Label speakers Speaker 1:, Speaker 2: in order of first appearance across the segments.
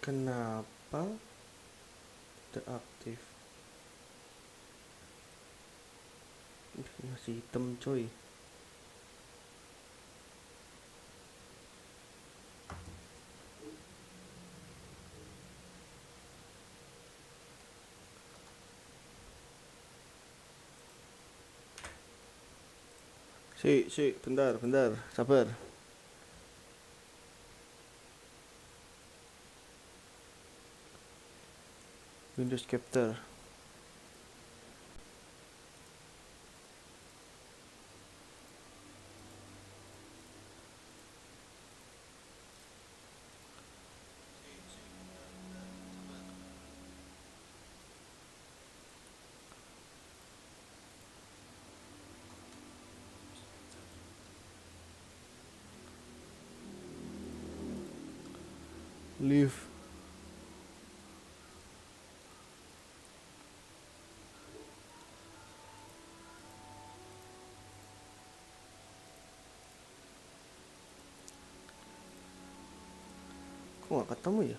Speaker 1: Kenapa tidak aktif? Masih hitam coy. Bentar, sabar. Windows Capture. Leave. Kok gak ketemu ya?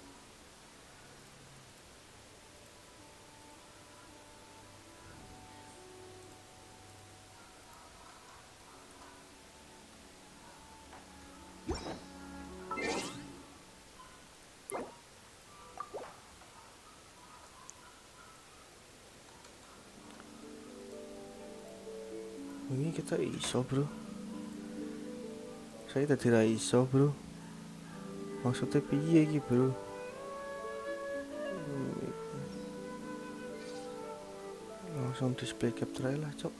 Speaker 1: Ini kita iso bro. Saya tadi ra iso bro. Maksudnya piye iki bro? Langsung display capture lah cok.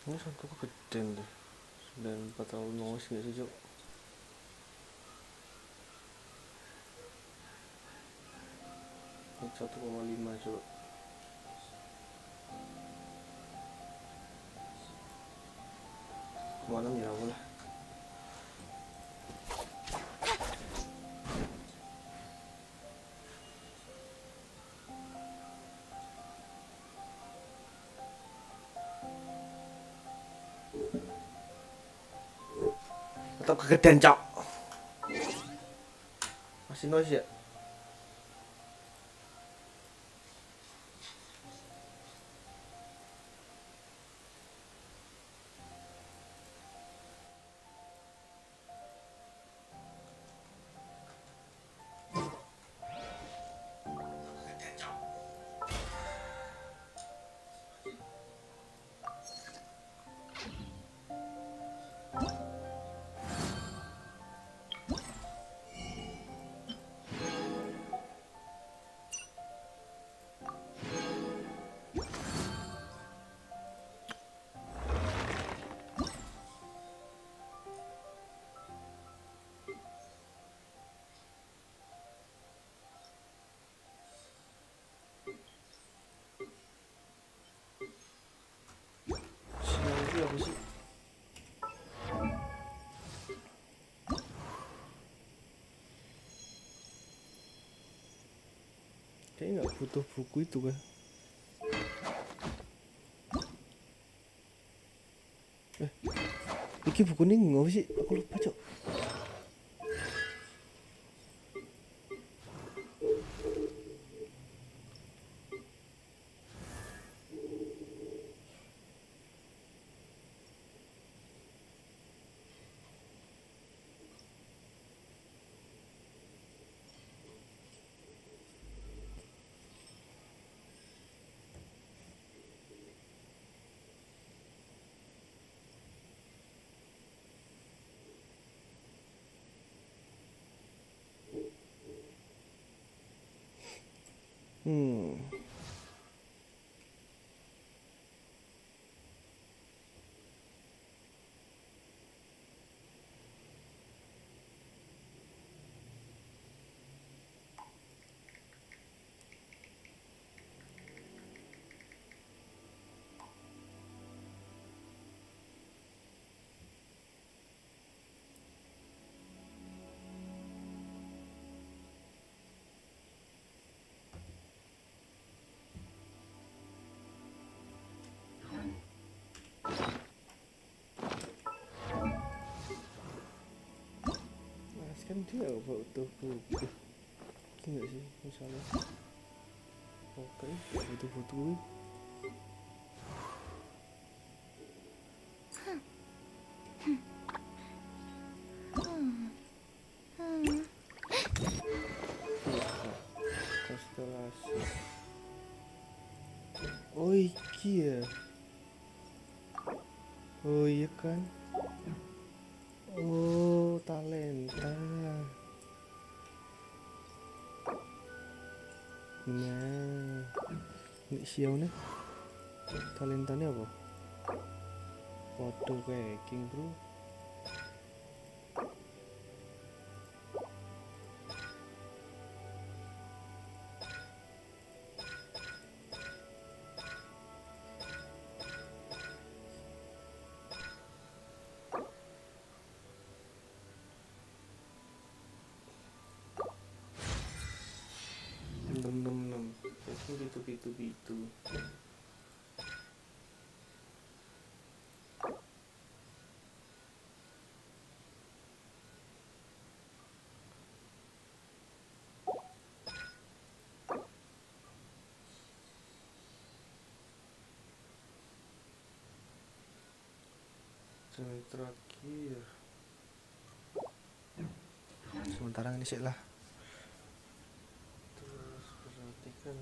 Speaker 1: Ini satu gede deh. 94 tahun ngos gak sih cok? Ini 1,5 cok. Kemana ya Allah. Tetap kegedean cok. Masih noise ya? Siapa apa sih? Kayaknya nggak butuh buku itu kan? Iki buku ini nggak sih? Aku lupa cok. Hmm. kan dia butuh buku enggak sih misalnya oke butuh konstelasi. Oh iki ya, oh iya kan, oh talenta. Nah, ini siapa nih? Talentanya apa? Foto Keqing bro. Itu yang terakhir. Sementara ini sih lah. Terus perhatikan.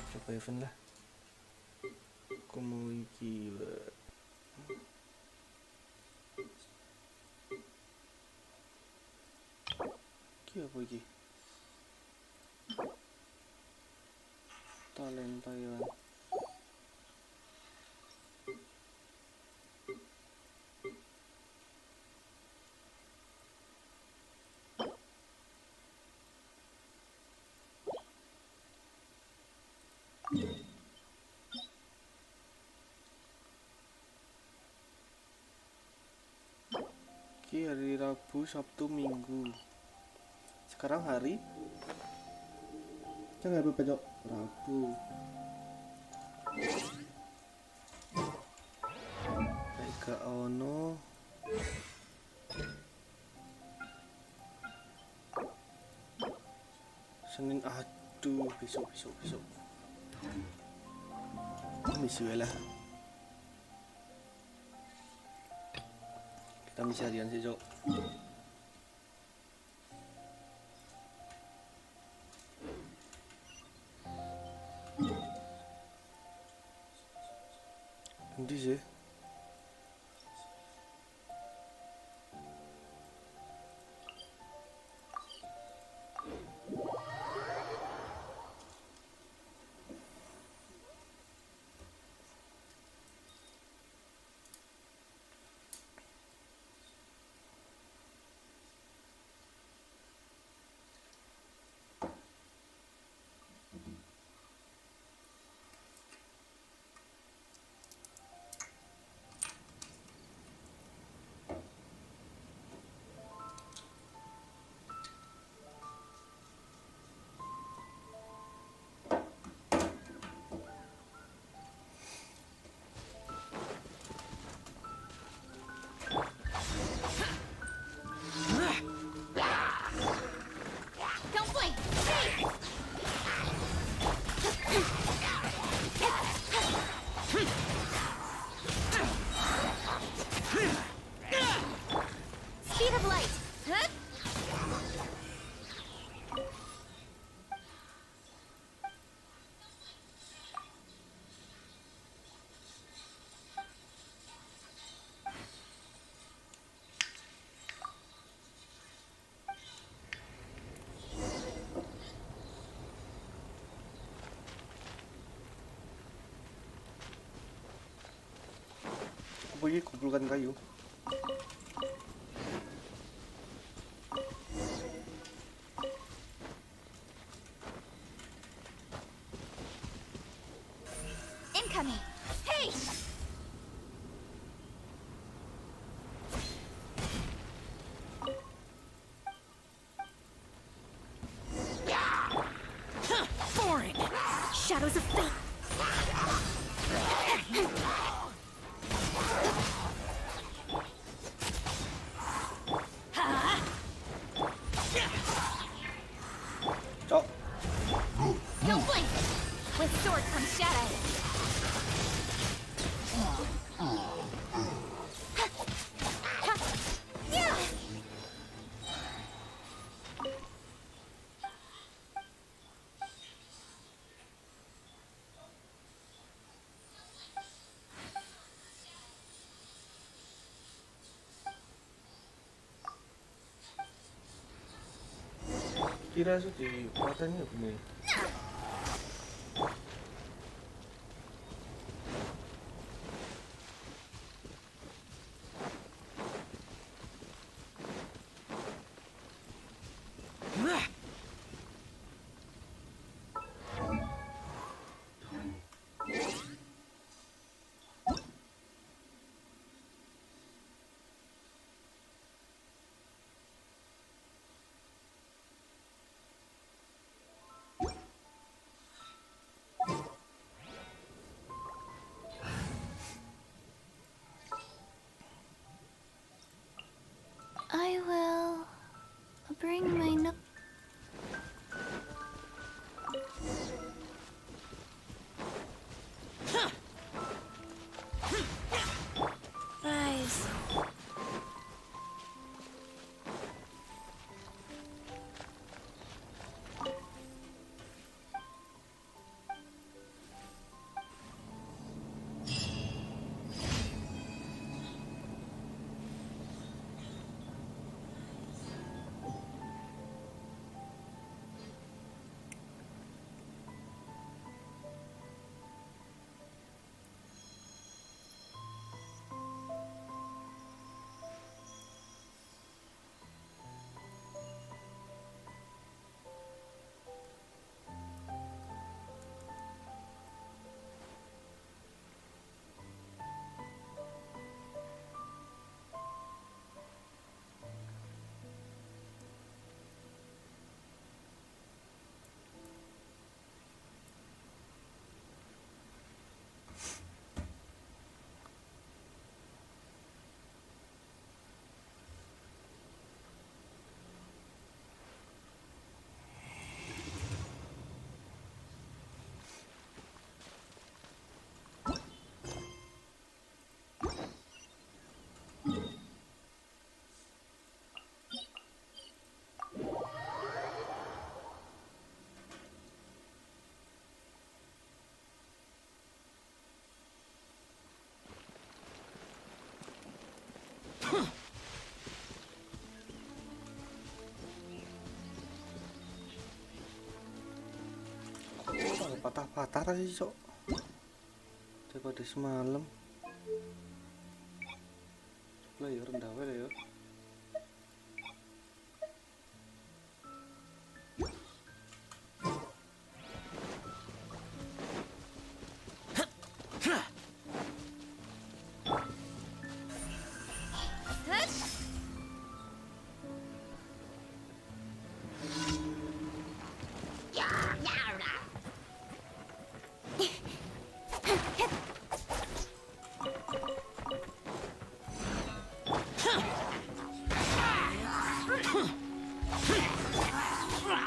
Speaker 1: Coba event lah. Aku mau iki. Iki apa iki? Talenta ya. Ki hari Rabu, Sabtu, Minggu. Sekarang hari jangan Rabu pojok Rabu. Eka ono. Senin, aduh, besok. Misi lah. Kita misi harian sih, Jok. Nanti sih. Pergi kumpulkan kayu.
Speaker 2: Incoming. Hey! Foreign. Shadows of fate.
Speaker 1: Kira itu di kotanya apa nih?
Speaker 2: I will bring my nook. Rise.
Speaker 1: Oh, patah-patah tadi cok. Daripada semalam. Coba ya rendah aja ya.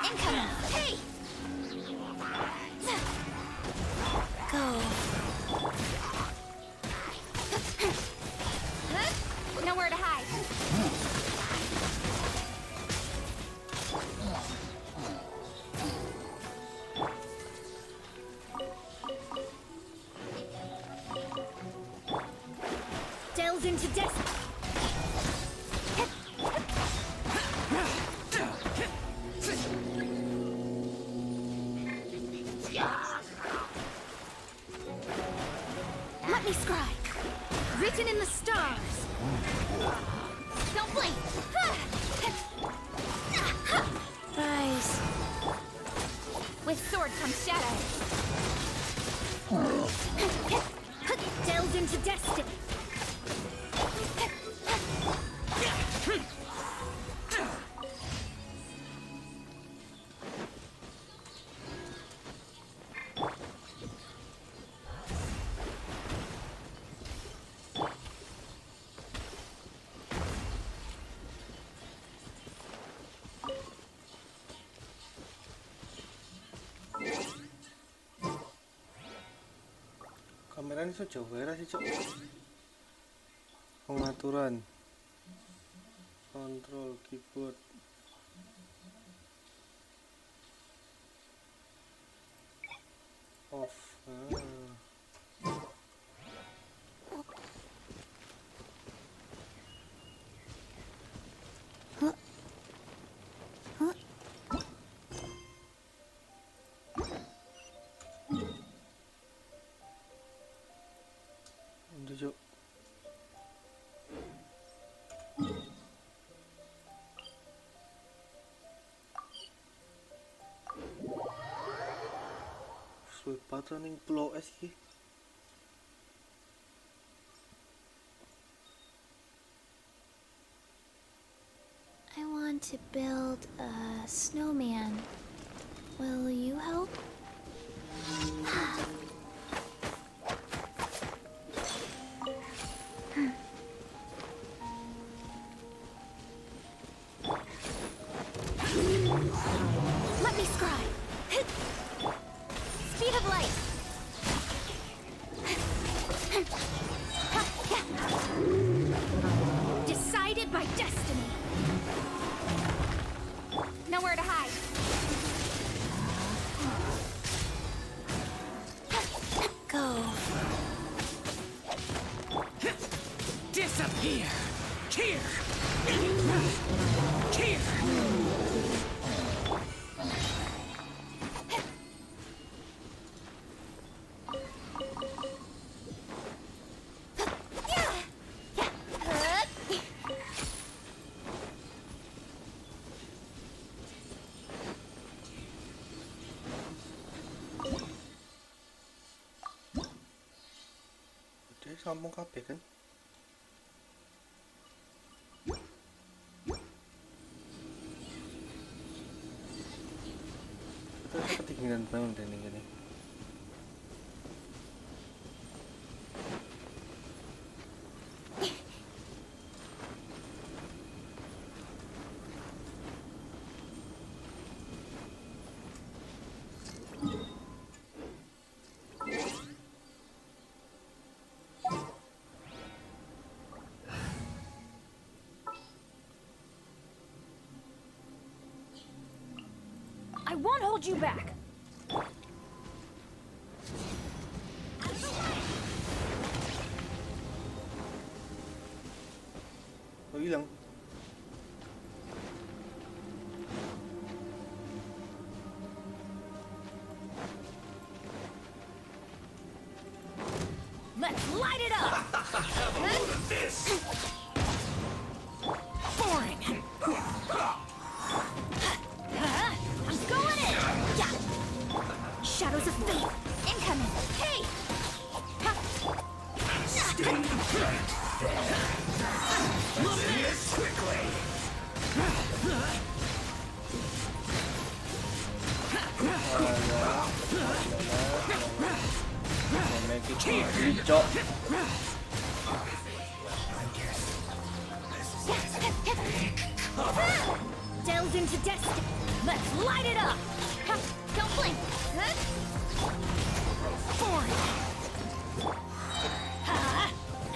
Speaker 2: Incoming. Hey! Go. Nowhere to hide. Delve into destiny. Let me scribe. Written in the stars. Don't blink. Rise. With sword comes shadow. Delved into destiny.
Speaker 1: Kamera ini jauh banget sih cok. Pengaturan kontrol keyboard off. Apa tuh ning pulau es iki?
Speaker 2: I want to build a snowman. Will you help? Let me scribe. Speed of light. Decided by destiny. Nowhere to hide. Go.
Speaker 3: Disappear! Here! Here!
Speaker 1: Udah sambung kabeh kan? Kita ketinggalan bangun deh ning kene.
Speaker 2: I won't hold you back.
Speaker 1: Oh, hilang.
Speaker 2: Let's light it up.
Speaker 3: Boring!
Speaker 2: I'm going in. Yeah. Shadows of fate incoming. Hey.
Speaker 3: Look this quickly!
Speaker 1: Make it hijau.
Speaker 2: Delved into destiny. Let's light it up. Don't blink.
Speaker 3: Boring!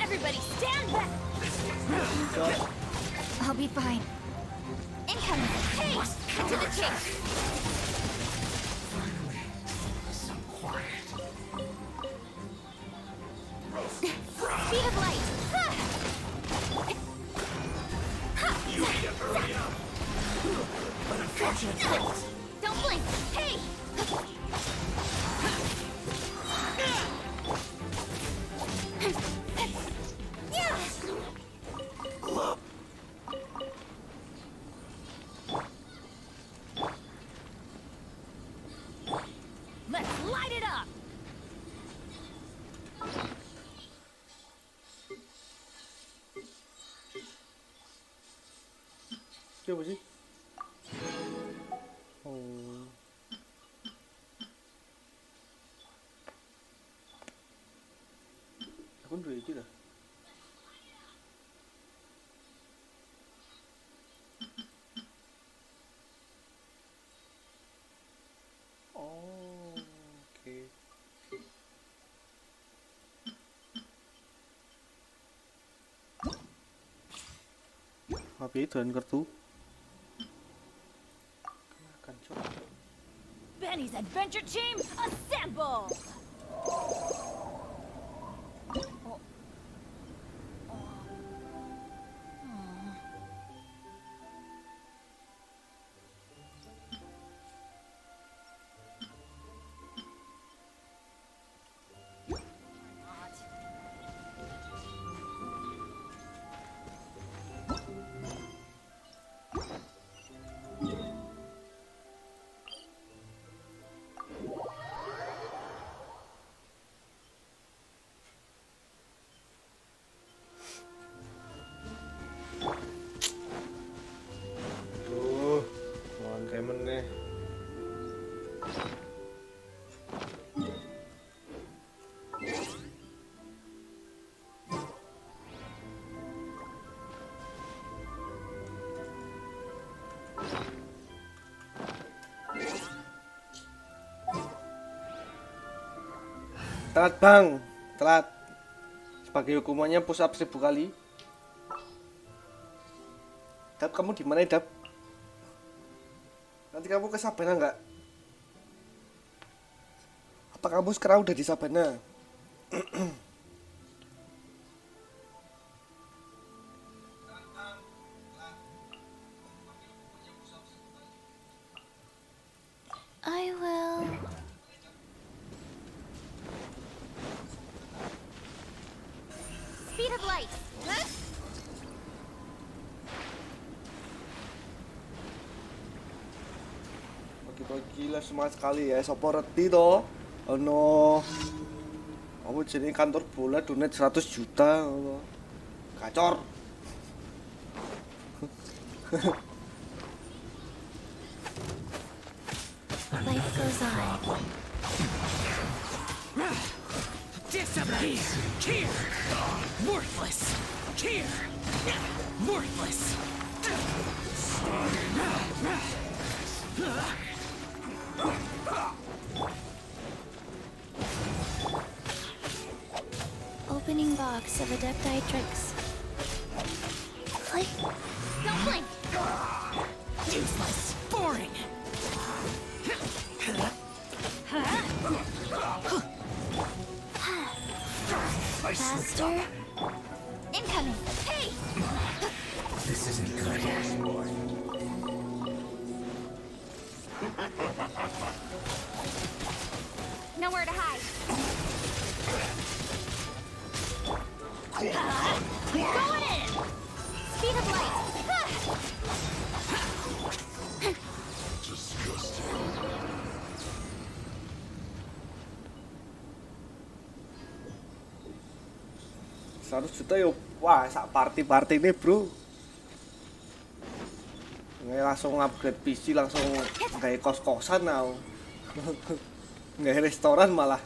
Speaker 2: Everybody stand back. I'll be fine. Incoming. Hey, to the chase.
Speaker 3: Some quiet.
Speaker 2: Speed of light.
Speaker 3: You need to hurry up!
Speaker 2: Don't blink. Hey. Yeah. Let's light it up.
Speaker 1: Itu apa sih? Oh. Aku duwe iki lah. Oh, oke. Apa itu kartu? Akan coba.
Speaker 2: Benny's adventure team, assemble!
Speaker 1: Telat bang, telat. Sebagai hukumannya push up 1000 kali. Dap, kamu di mana Dap? Nanti kamu ke Sabana nggak? Apa kamu sekarang udah di Sabana?
Speaker 2: I will. Speed of light.
Speaker 1: Pagi-pagi lah semangat sekali ya. Sopo reti toh. Ono apa jenis kantor bola donat 100 juta. Gacor.
Speaker 2: Life goes on.
Speaker 3: Disappear! Here! Worthless! Here! Worthless!
Speaker 2: Opening box of Adepti tricks. Click. Don't blink.
Speaker 3: Useless! Boring!
Speaker 2: Faster. Incoming. Hey!
Speaker 3: This isn't good.
Speaker 2: Nowhere to hide. Going in. Speed of light.
Speaker 1: Juta yo, wah sak party ini bro. Nggak langsung upgrade PC, langsung kayak kos-kosan now. Nggak restoran malah.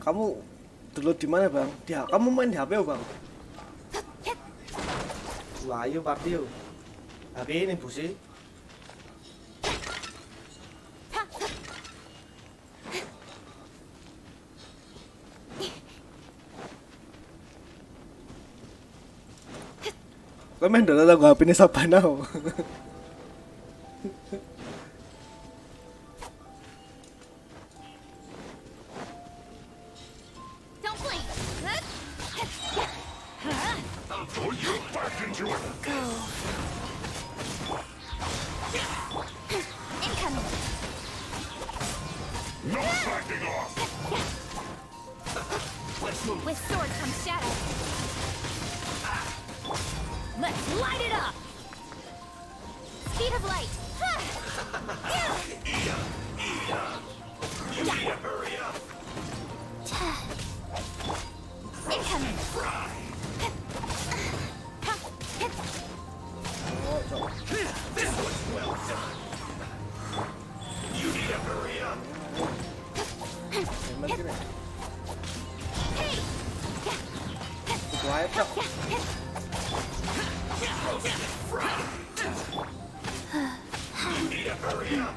Speaker 1: Kamu dulu di mana bang? Kamu main di HP bang? Wah ayo party yo. HP ini busi. Kau main dulu lagu HP ini Sabana.
Speaker 2: Don't blink.
Speaker 3: I'll pull you back into it!
Speaker 2: Go. Incoming.
Speaker 3: No backing off! Let's move!
Speaker 2: With sword comes shadow. Let's light it up. Speed of light.
Speaker 3: You need to hurry up!
Speaker 2: Incoming.
Speaker 3: This was well done! You need to hurry up!
Speaker 2: Hey.
Speaker 1: Itu aja cok.
Speaker 3: You need to hurry up!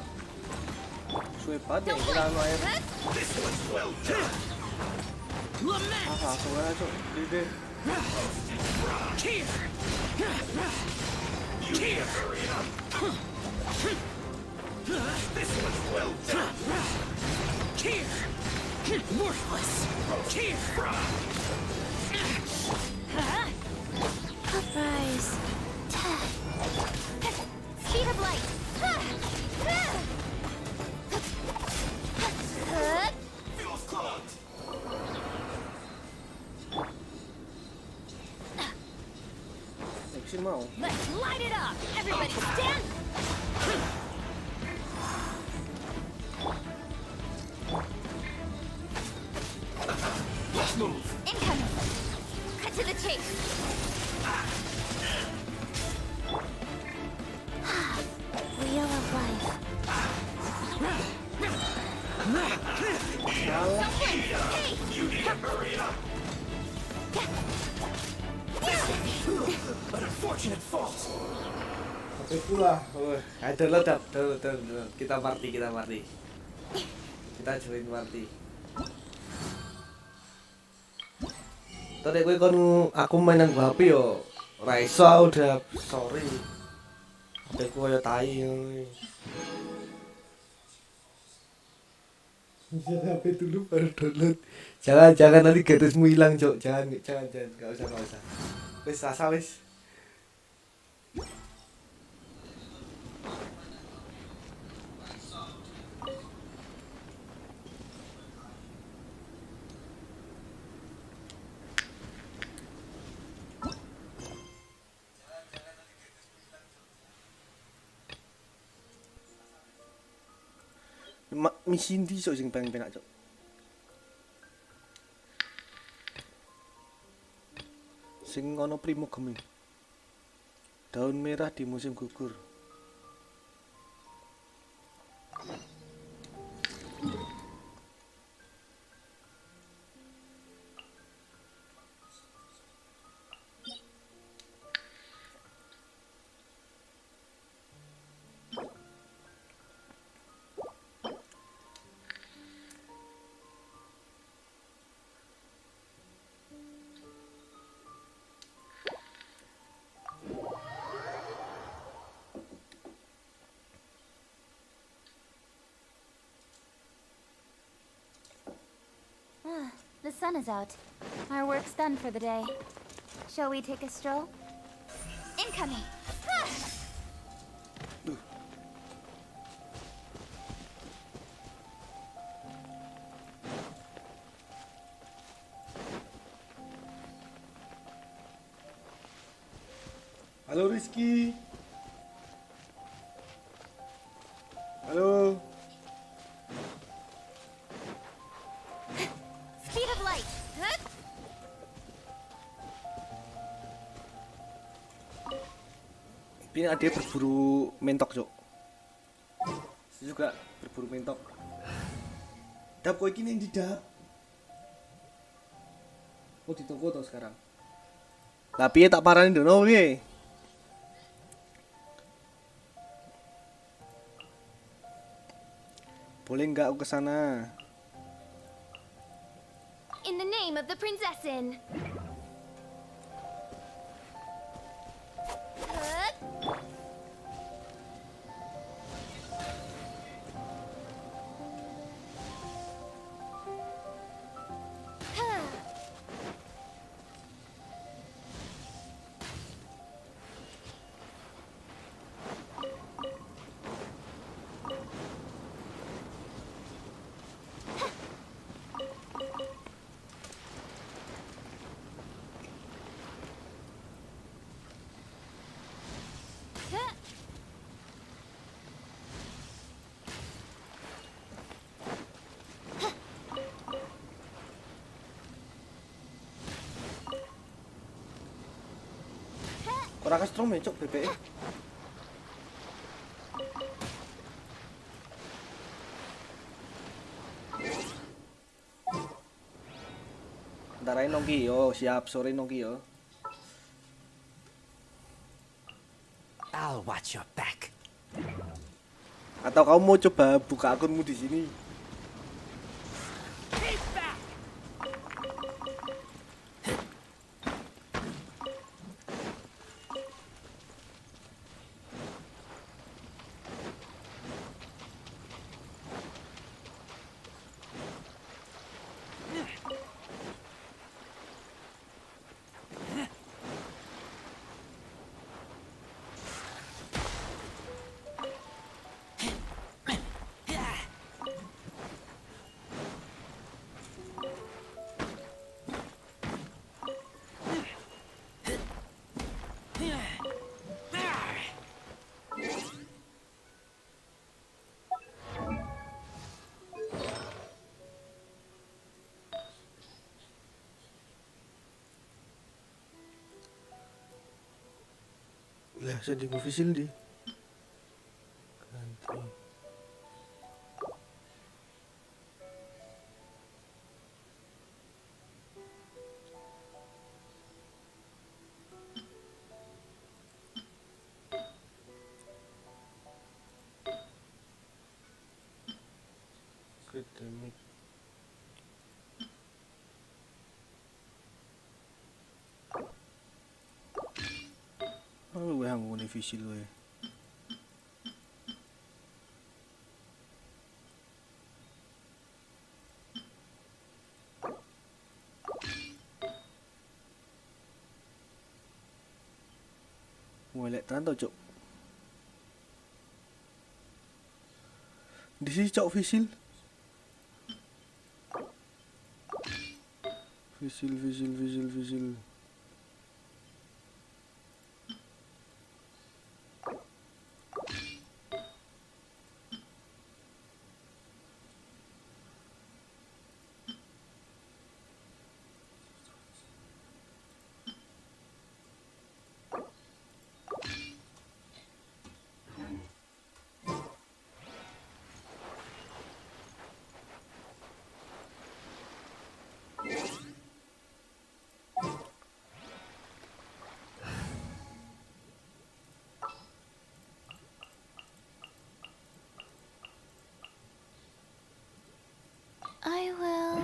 Speaker 1: Suwe banget ya kita anu air.
Speaker 3: This was well done!
Speaker 1: Langsung aja cok. Ide.
Speaker 3: Here! You need to hurry up! This was well done! Here! Worthless! Here!
Speaker 2: Uprise. Speed of light.
Speaker 3: Feels clogged!
Speaker 1: Eksin mau.
Speaker 2: Let's light it up. Everybody stand.
Speaker 3: Let's move!
Speaker 2: Incoming. Cut to the chase. Wheel of life. Don't blink. Hey.
Speaker 3: You need to hurry up! An unfortunate fault!
Speaker 1: Itulah. Download, download. Kita party. Kita join party. Tadi gue kon aku mainan HP yo. Ora iso udah sorry. HP ku koyo tai. HP dulu baru download. Jangan nanti gatusmu hilang, Cok. Jangan, enggak usah. Wis rasa wis. Misi ndi sok sing paling penak, Cok? Sing ono primo gemi. Daun merah di musim gugur.
Speaker 2: The sun is out. Our work's done for the day. Shall we take a stroll? Incoming!
Speaker 1: Halo Rizky. Halo.
Speaker 2: Speed of light!
Speaker 1: Ini ada berburu mentok, Cok. Saya juga berburu mentok. Dap kok iki ning ndi, Dap? Oh, di toko to sekarang. Lah piye tak parani ndono piye? Boleh nggak aku ke sana?
Speaker 2: In the name of the Prinzessin!
Speaker 1: Ora kastrom ya, Cok, BPE. Ntar ae nongki yo, siap sore nongki yo.
Speaker 3: I'll watch your back.
Speaker 1: Atau kamu mau coba buka akunmu di sini?
Speaker 3: Keep back!
Speaker 1: Lah, sedih official di. Ganti. Damage. Oh, gue nganggo visil gue. Gue liat tenan tau, Cuk. Di sini Cuk visil. Visil.
Speaker 2: I will.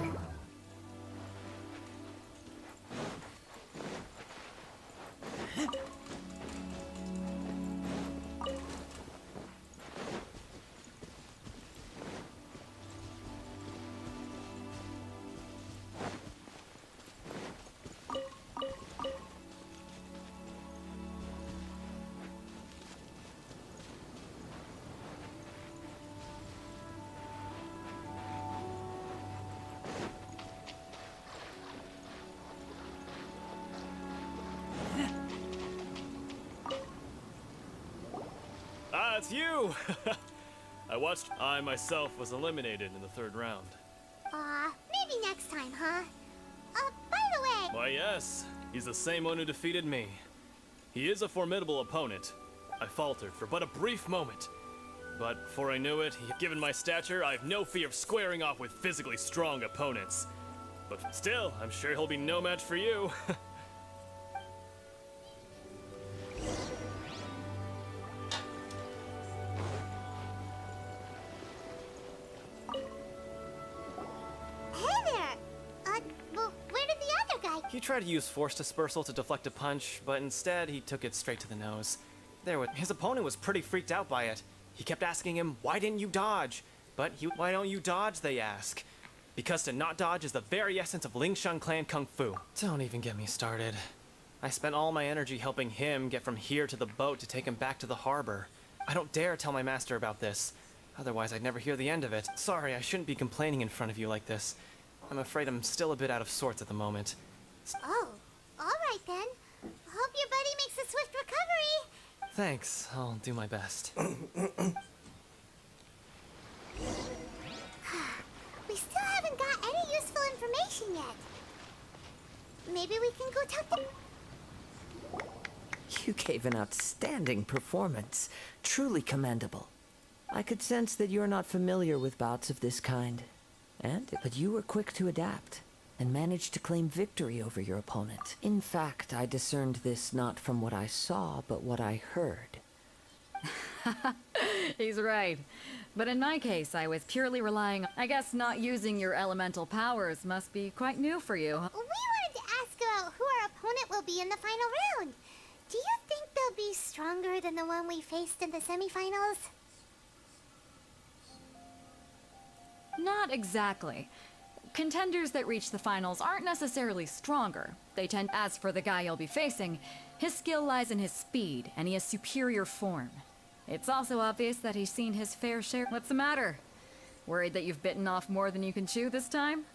Speaker 4: Ah, it's you! I myself was eliminated in the third round.
Speaker 5: Maybe next time, huh? By the way...
Speaker 4: Why, yes. He's the same one who defeated me. He is a formidable opponent. I faltered for but a brief moment. But before I knew it, given my stature, I have no fear of squaring off with physically strong opponents. But still, I'm sure he'll be no match for you.
Speaker 5: Hey there! Well, where did the other guy...
Speaker 4: He tried to use force dispersal to deflect a punch, but instead he took it straight to the nose. His opponent was pretty freaked out by it. He kept asking him, "Why didn't you dodge?" Why don't you dodge, they ask. Because to not dodge is the very essence of Lingshan clan kung fu. Don't even get me started. I spent all my energy helping him get from here to the boat to take him back to the harbor. I don't dare tell my master about this. Otherwise, I'd never hear the end of it. Sorry, I shouldn't be complaining in front of you like this. I'm afraid I'm still a bit out of sorts at the moment.
Speaker 5: Oh, alright then. Hope your buddy makes a swift recovery.
Speaker 4: Thanks, I'll do my best.
Speaker 5: We still haven't got any useful information yet. Maybe we can go talk to...
Speaker 6: You gave an outstanding performance. Truly commendable. I could sense that you're not familiar with bouts of this kind. But you were quick to adapt and managed to claim victory over your opponent. In fact, I discerned this not from what I saw, but what I heard.
Speaker 7: He's right. But in my case, I was purely relying on... I guess not using your elemental powers must be quite new for you.
Speaker 5: We wanted to ask about who our opponent will be in the final round. Do you think they'll be stronger than the one we faced in the semifinals?
Speaker 7: Not exactly. Contenders that reach the finals aren't necessarily stronger. They tend... As for the guy you'll be facing, his skill lies in his speed, and he has superior form. It's also obvious that he's seen his fair share... What's the matter? Worried that you've bitten off more than you can chew this time?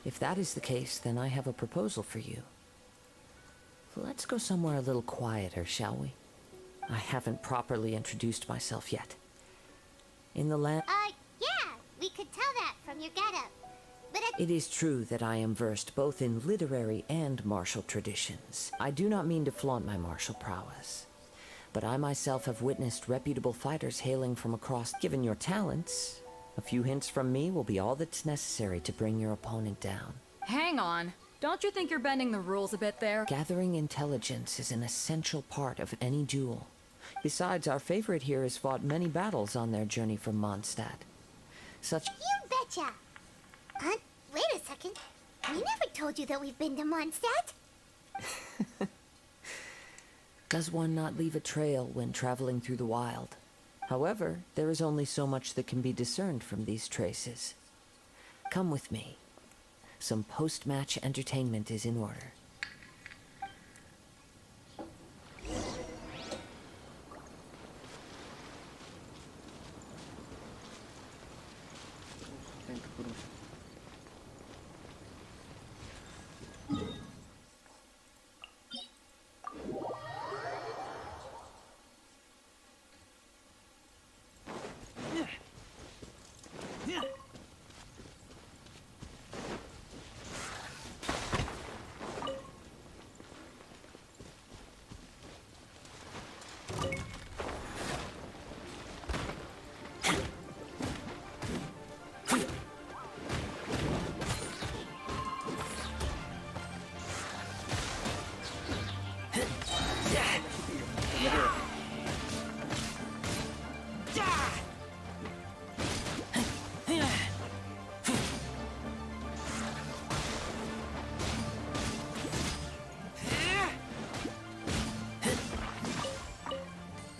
Speaker 6: If that is the case, then I have a proposal for you. Let's go somewhere a little quieter, shall we? I haven't properly introduced myself yet. In the land...
Speaker 5: Yeah, we could tell that from your getup. But
Speaker 6: It is true that I am versed both in literary and martial traditions. I do not mean to flaunt my martial prowess, but I myself have witnessed reputable fighters hailing from across. Given your talents, a few hints from me will be all that's necessary to bring your opponent down.
Speaker 7: Hang on. Don't you think you're bending the rules a bit there?
Speaker 6: Gathering intelligence is an essential part of any duel. Besides, our favorite here has fought many battles on their journey from Mondstadt. Such...
Speaker 5: you betcha! Wait a second. We never told you that we've been to Mondstadt.
Speaker 6: Does one not leave a trail when traveling through the wild? However, there is only so much that can be discerned from these traces. Come with me. Some post-match entertainment is in order.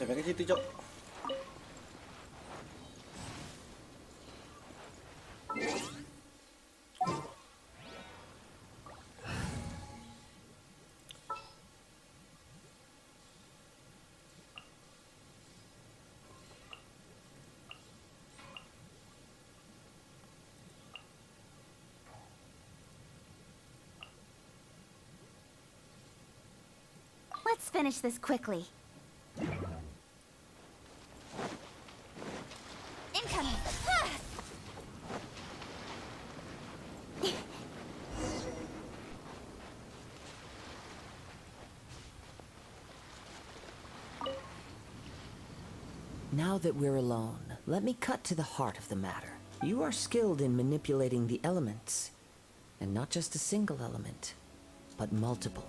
Speaker 1: Sampai ke situ, Cok.
Speaker 2: Let's finish this quickly. Incoming!
Speaker 6: Now that we're alone, let me cut to the heart of the matter. You are skilled in manipulating the elements, and not just a single element, but multiple.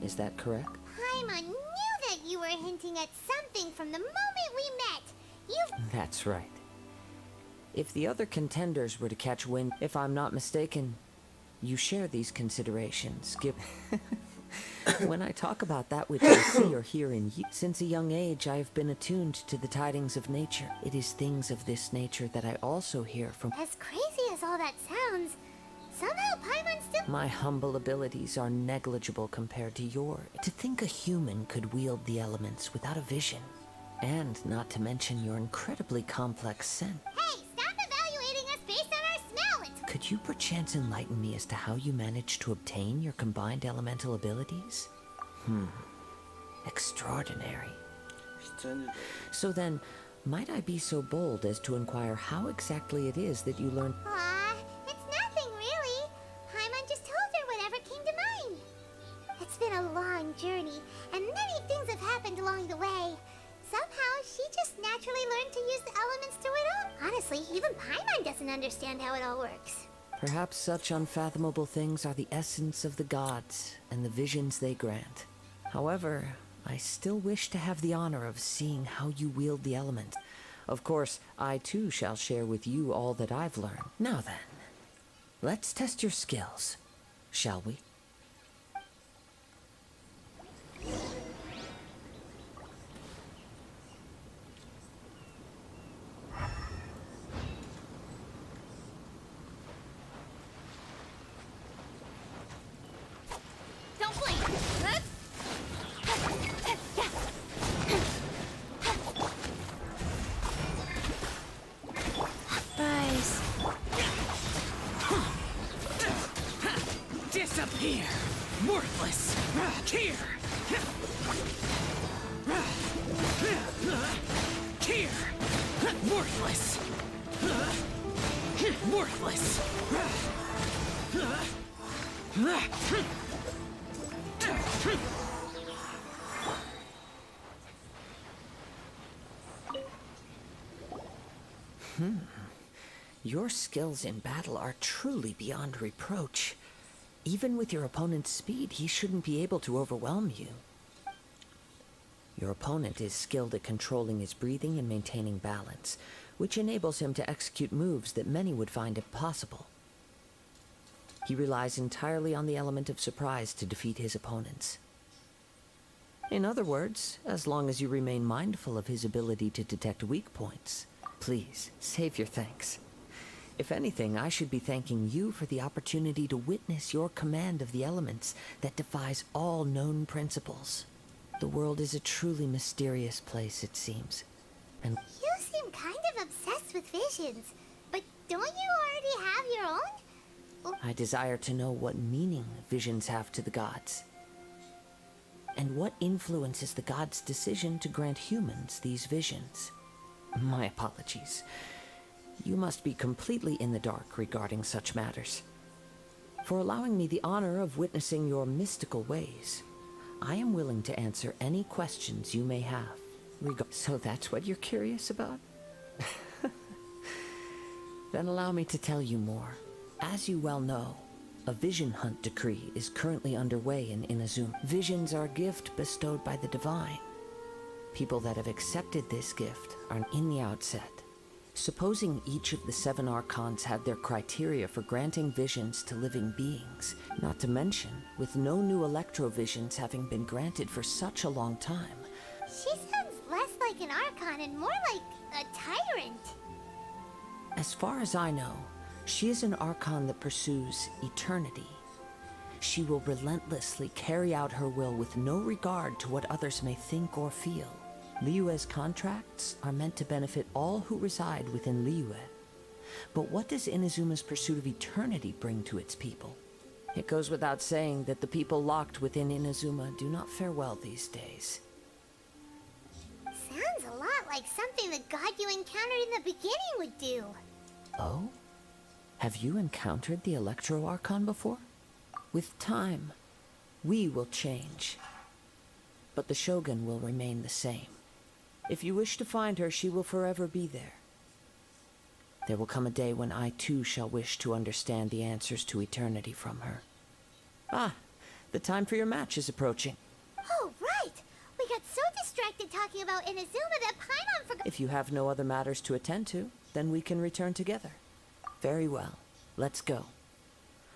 Speaker 6: Is that correct?
Speaker 5: Paimon knew that you were hinting at something from the moment we met. You've...
Speaker 6: That's right. If the other contenders were to catch wind, if I'm not mistaken, you share these considerations. When I talk about that which I see or hear in you, since a young age I have been attuned to the tidings of nature. It is things of this nature that I also hear from...
Speaker 5: As crazy as all that sounds, somehow Paimon still...
Speaker 6: My humble abilities are negligible compared to yours. To think a human could wield the elements without a vision, and not to mention your incredibly complex sense.
Speaker 5: Hey, stop evaluating us based on our smell!
Speaker 6: Could you perchance enlighten me as to how you managed to obtain your combined elemental abilities? Extraordinary. So then, might I be so bold as to inquire how exactly it is that you learned...
Speaker 5: Aw, it's nothing really. Paimon just told her whatever came to mind. It's been a long journey, and many things have happened along the way. Somehow, she just naturally learned to use the elements through it all. Honestly, even Paimon doesn't understand how it all works.
Speaker 6: Perhaps such unfathomable things are the essence of the gods and the visions they grant. However, I still wish to have the honor of seeing how you wield the element. Of course, I too shall share with you all that I've learned. Now then, let's test your skills, shall we?
Speaker 2: Don't blink! Rise.
Speaker 3: Here! Here! Worthless! Worthless!
Speaker 6: Your skills in battle are truly beyond reproach. Even with your opponent's speed, he shouldn't be able to overwhelm you. Your opponent is skilled at controlling his breathing and maintaining balance, which enables him to execute moves that many would find impossible. He relies entirely on the element of surprise to defeat his opponents. In other words, as long as you remain mindful of his ability to detect weak points, please save your thanks. If anything, I should be thanking you for the opportunity to witness your command of the elements that defies all known principles. The world is a truly mysterious place, it seems. And
Speaker 5: You seem kind of obsessed with visions, but don't you already have your own?
Speaker 6: I desire to know what meaning visions have to the gods. And what influences the gods' decision to grant humans these visions. My apologies. You must be completely in the dark regarding such matters. For allowing me the honor of witnessing your mystical ways, I am willing to answer any questions you may have. So that's what you're curious about? Then allow me to tell you more. As you well know, a vision hunt decree is currently underway in Inazuma. Visions are a gift bestowed by the divine. People that have accepted this gift are in the outset. Supposing each of the 7 archons had their criteria for granting visions to living beings, not to mention, with no new electrovisions having been granted for such a long time.
Speaker 5: She sounds less like an archon and more like a tyrant.
Speaker 6: As far as I know, she is an archon that pursues eternity. She will relentlessly carry out her will with no regard to what others may think or feel. Liyue's contracts are meant to benefit all who reside within Liyue. But what does Inazuma's pursuit of eternity bring to its people? It goes without saying that the people locked within Inazuma do not fare well these days.
Speaker 5: Sounds a lot like something the god you encountered in the beginning would do.
Speaker 6: Oh? Have you encountered the Electro Archon before? With time, we will change. But the Shogun will remain the same. If you wish to find her, she will forever be there. There will come a day when I too shall wish to understand the answers to eternity from her. Ah, the time for your match is approaching.
Speaker 5: Oh, right! We got so distracted talking about Inazuma that Paimon forgot.
Speaker 6: If you have no other matters to attend to, then we can return together. Very well, let's go.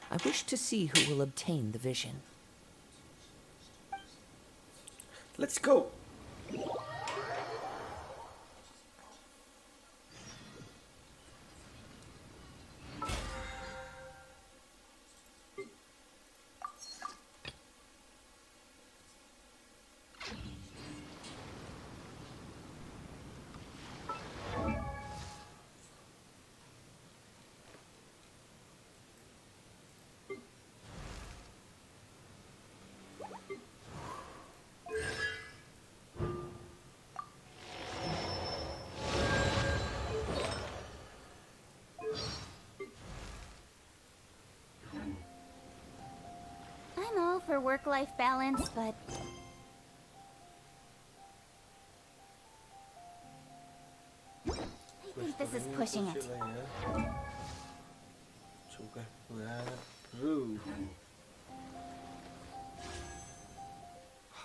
Speaker 6: I wish to see who will obtain the vision.
Speaker 1: Let's go.
Speaker 2: I'm all for work-life balance, but I think this is pushing it.
Speaker 1: Juga baru.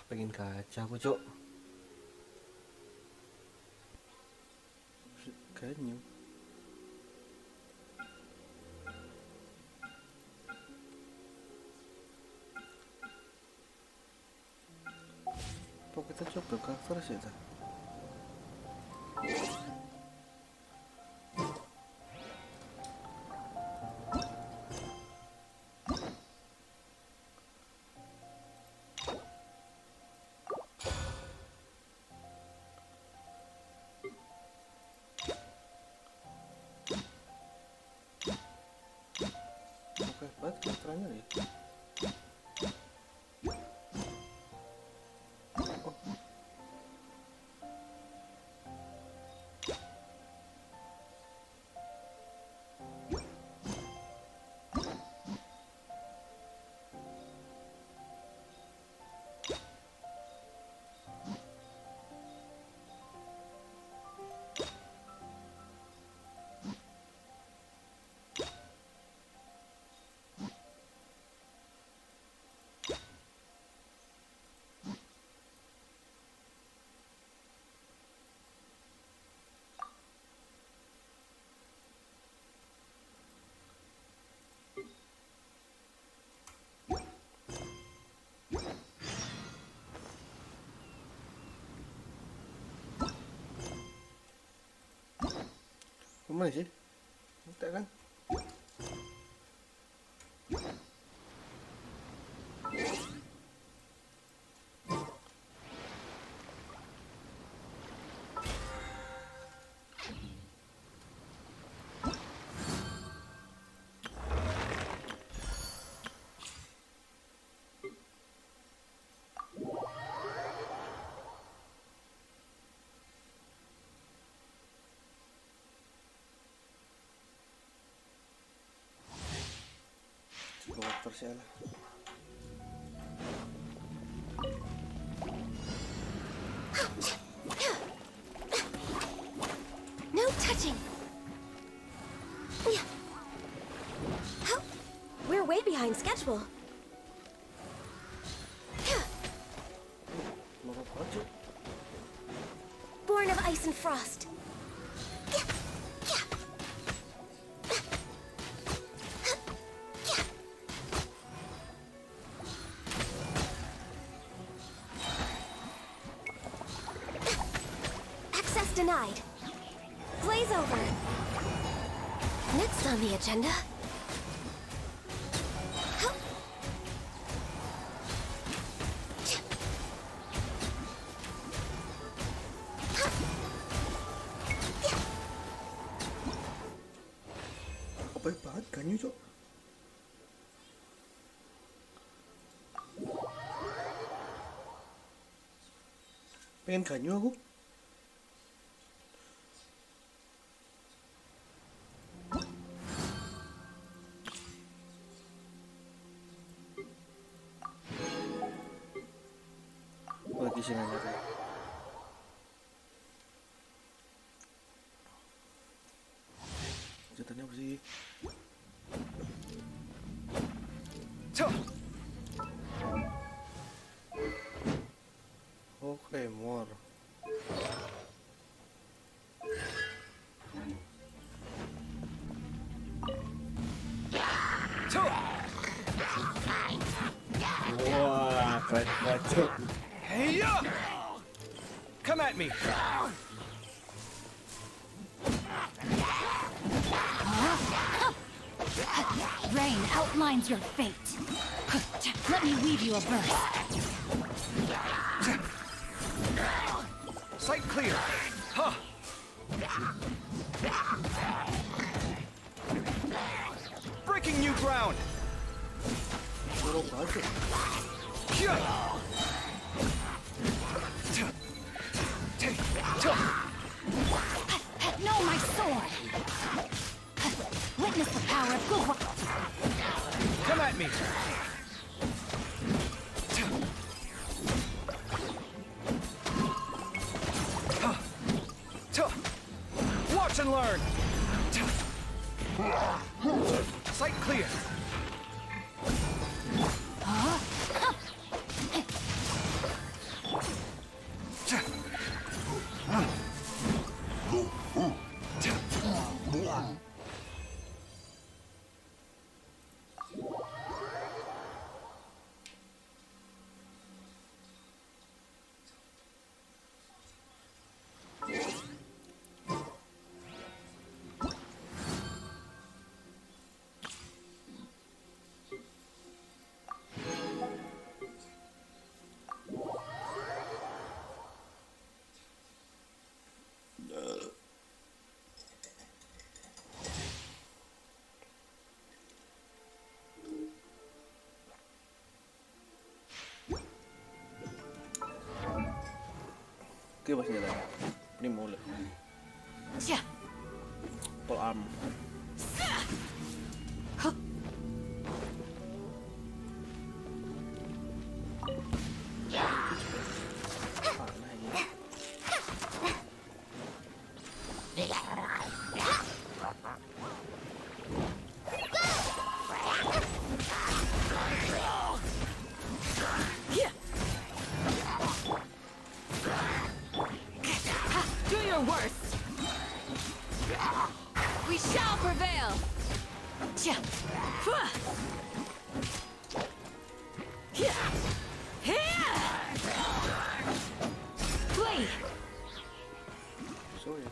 Speaker 1: Pengen kaca aku, Cok. Ganyo. Apa kita coba cover sih, ta? Oke, banget keterangan ya. Mana sih? Tak kan? Dokter sih lah.
Speaker 5: No touching. We're way behind schedule.
Speaker 1: Lompat aja.
Speaker 5: Born of ice and frost. Access denied. Blaze over. Next on the agenda.
Speaker 1: Baik banget ganyu, Cok. Pengen ganyu aku. Lagi sih nanya. Ceritanya apa sih? Oh, Claymore. Wah, keren banget, Cok.
Speaker 4: Hey, come at me.
Speaker 2: Rain outlines your fate. Let me weave you a verse.
Speaker 4: Sight clear. Huh. Breaking new ground.
Speaker 1: Dorong banget, Cok.
Speaker 2: Know my sword. Witness the power of good.
Speaker 4: Come at me. Watch and learn. Sight clear.
Speaker 1: Oke, pas jalan. Ini mulai. Full arm.
Speaker 7: Do your worst. We shall prevail. Flee.
Speaker 1: So ya.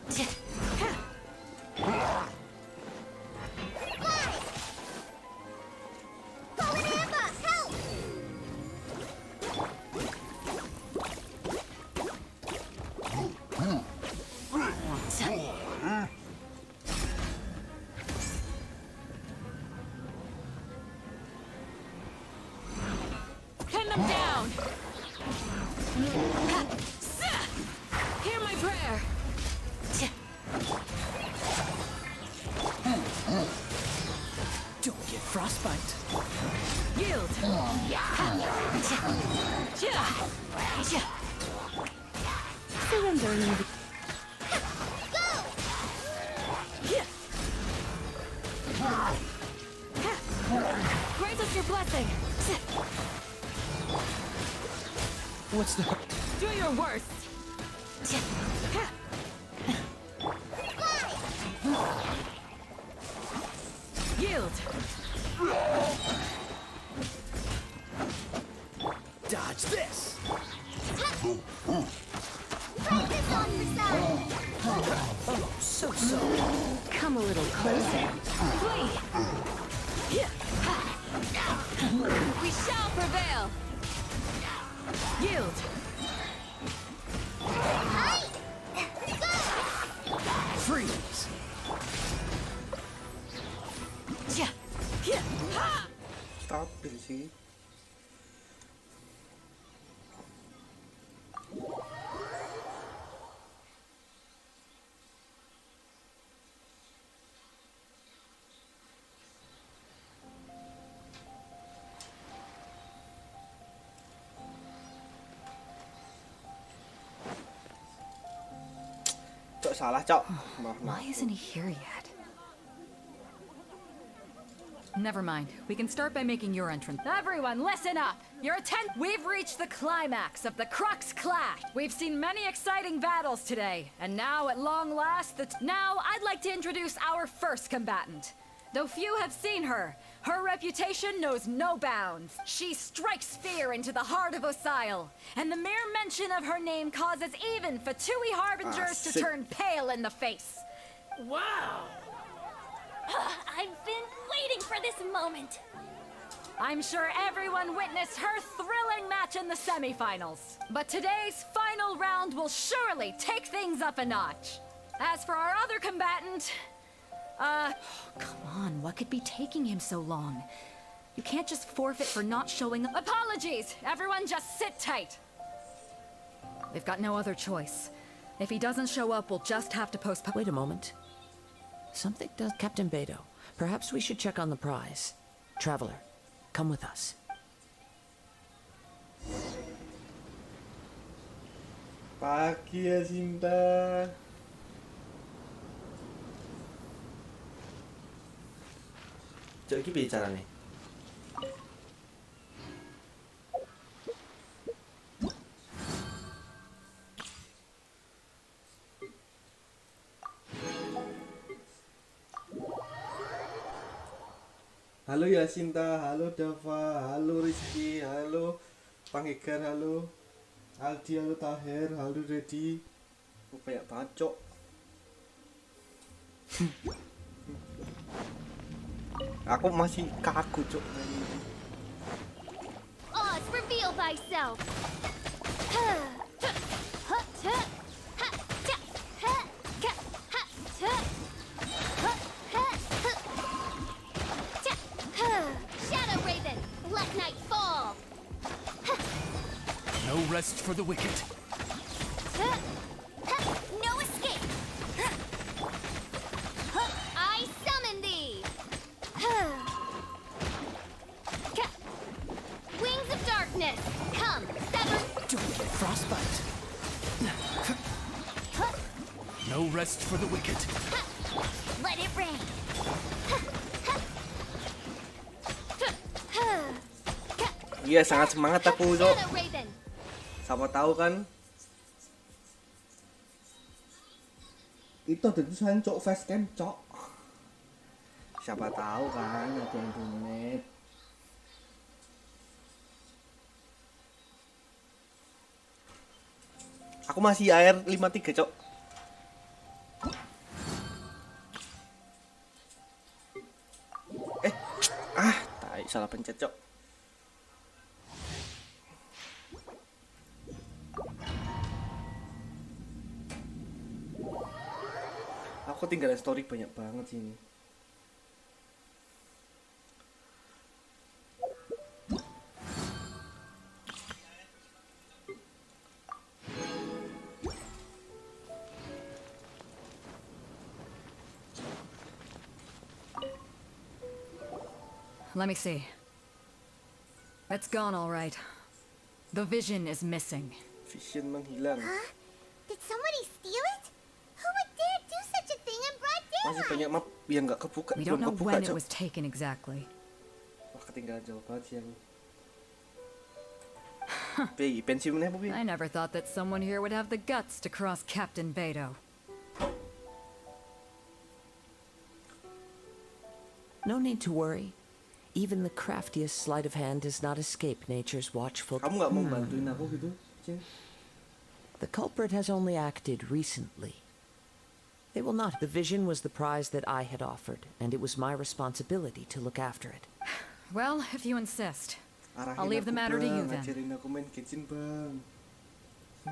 Speaker 7: surrendering in the... Grant us your blessing.
Speaker 4: What's the...
Speaker 7: Do your worst. Yield.
Speaker 4: Dodge this!
Speaker 5: Practice on yourself.
Speaker 6: So.
Speaker 7: Come a little closer. Flee. We shall prevail. Yield.
Speaker 4: Freeze!
Speaker 1: Stabil sih. Cok salah, Cok. Maaf.
Speaker 7: Why isn't he here yet? Never mind. We can start by making your entrance. Everyone, listen up! We've reached the climax of the Crux Clash. We've seen many exciting battles today, and now, at long last, now I'd like to introduce our first combatant. Though few have seen her, her reputation knows no bounds. She strikes fear into the heart of Osile, and the mere mention of her name causes even Fatui harbingers to
Speaker 1: sick.
Speaker 7: turn pale in the face.
Speaker 3: Wow!
Speaker 2: I've been waiting for this moment.
Speaker 7: I'm sure everyone witnessed her thrilling match in the semifinals. But today's final round will surely take things up a notch. As for our other combatant, come on, what could be taking him so long? You can't just forfeit for not showing up. Apologies! Everyone just sit tight. We've got no other choice. If he doesn't show up, we'll just have to postpone.
Speaker 6: Wait a moment. Something does... Captain Beto, perhaps we should check on the prize. Traveler, come with us.
Speaker 1: Pagi ya, Sinta. Cok, iki piye carane? Halo Yasinta, halo Dava, halo Rizky, halo Panggigar, halo Aldi, halo Tahir, halo Reddy. Banyak banget, Cok. Aku masih kaku, Cok.
Speaker 2: Oz, reveal thyself.
Speaker 5: Shadow Raven, let night fall.
Speaker 3: No rest for the wicked.
Speaker 5: No escape. I summon thee. Wings of darkness, come, sever.
Speaker 6: Don't get frostbite.
Speaker 3: No rest for the wicked.
Speaker 5: Let it rain.
Speaker 1: Iya, sangat semangat aku, Cok.
Speaker 5: Shadow Raven.
Speaker 1: Siapa tahu kan? Itu ada tulisan Cok facecam, Cok. Siapa tahu kan ada yang donate. Aku masih air 53, Cok. Tai, salah pencet, Cok. Aku tinggalin story banyak banget sini.
Speaker 7: Let me see. It's gone all right. The vision is missing.
Speaker 1: Vision menghilang.
Speaker 5: Did somebody steal it? Who would dare do such a thing in broad
Speaker 1: Masih
Speaker 5: daylight?
Speaker 1: banyak map yang nggak kebuka,
Speaker 7: We
Speaker 1: belum
Speaker 7: don't know
Speaker 1: kebuka,
Speaker 7: when it
Speaker 1: Cok.
Speaker 7: was taken exactly.
Speaker 1: Wah, ketinggalan jauh banget sih aku. Pi, pensiun apa, Pi?
Speaker 7: I never thought that someone here would have the guts to cross Captain Beto.
Speaker 6: No need to worry. Even the craftiest sleight of hand does not escape nature's watchful.
Speaker 1: Kamu nggak mau bantuin aku gitu, Cing?
Speaker 6: The culprit has only acted recently. They will not. The vision was the prize that I had offered, and it was my responsibility to look after it.
Speaker 7: Well, if you insist.
Speaker 1: Arahin
Speaker 7: I'll leave the
Speaker 1: aku,
Speaker 7: matter to you
Speaker 1: Bang.
Speaker 7: then.
Speaker 1: Ajarin aku main Genshin, Bang.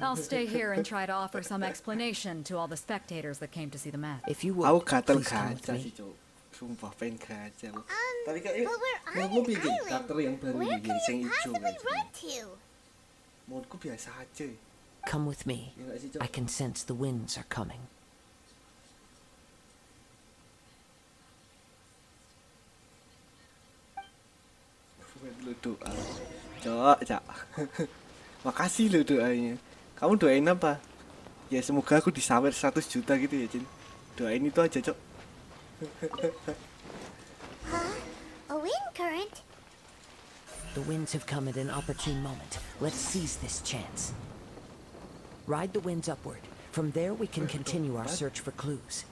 Speaker 7: I'll stay here and try to offer some explanation to all the spectators that came to see the match.
Speaker 6: If you would,
Speaker 1: Aku gatel
Speaker 6: please come with
Speaker 1: gacha
Speaker 6: me.
Speaker 1: sih, Cok. Sumpah pengen gacha loh. Tapi
Speaker 5: But we're on
Speaker 1: menurutmu
Speaker 5: an
Speaker 1: piye,
Speaker 5: island.
Speaker 1: karakter yang baru
Speaker 5: Where
Speaker 1: ini
Speaker 5: can
Speaker 1: yang
Speaker 5: we
Speaker 1: hijau
Speaker 5: possibly
Speaker 1: kan?
Speaker 5: run to?
Speaker 1: Menurutku biasa aja.
Speaker 6: Come with me.
Speaker 1: Ya nggak sih, Cok?
Speaker 6: I can sense the winds are coming.
Speaker 1: Lu doa. Cok. Makasih lu doanya. Kamu doain apa? Ya semoga aku disawer 100 juta gitu ya, Cin. Doain itu aja, Cok.
Speaker 5: Huh? A wind current?
Speaker 6: The winds have come at an opportune moment. Let's seize this chance. Ride the winds upward. From there we can continue our search for clues.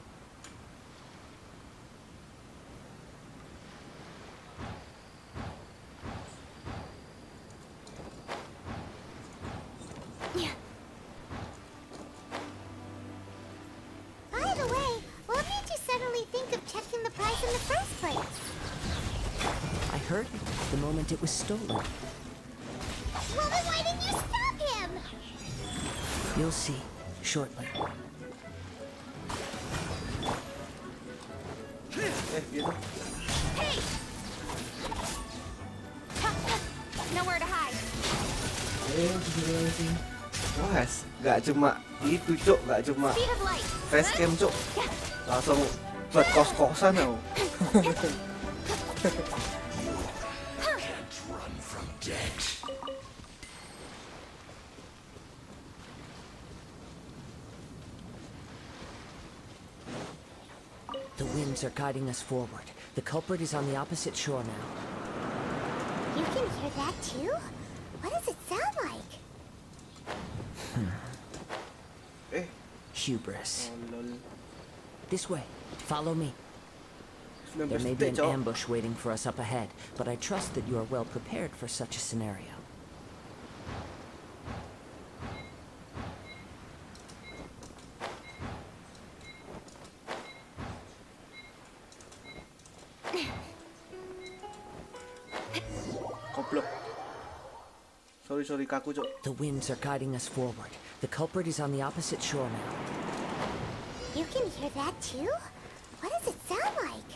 Speaker 5: By the way, what made you suddenly think of checking the prize in the first place?
Speaker 6: I heard it the moment it was stolen.
Speaker 5: Well, then why didn't you stop him?
Speaker 6: You'll see shortly.
Speaker 1: Gitu.
Speaker 2: Hey! Nowhere to hide.
Speaker 1: Wah, nggak cuma itu, Cok. Nggak cuma
Speaker 2: Speed of light.
Speaker 1: facecam, Cok. Langsung buat kos-kosan aku.
Speaker 3: Run from death.
Speaker 6: The winds are guiding us forward. The culprit is on the opposite shore now.
Speaker 5: You can hear that too? What does it sound like?
Speaker 6: Hubris.
Speaker 1: Oh, lol.
Speaker 6: This way. Follow me.
Speaker 1: 19
Speaker 6: There may be
Speaker 1: detik,
Speaker 6: an
Speaker 1: Cok.
Speaker 6: ambush waiting for us up ahead, but I trust that you are well prepared for such a scenario.
Speaker 1: Goblok. Sorry kaku, Cok.
Speaker 6: The winds are guiding us forward. The culprit is on the opposite shore now.
Speaker 5: You can hear that too? What does it sound like?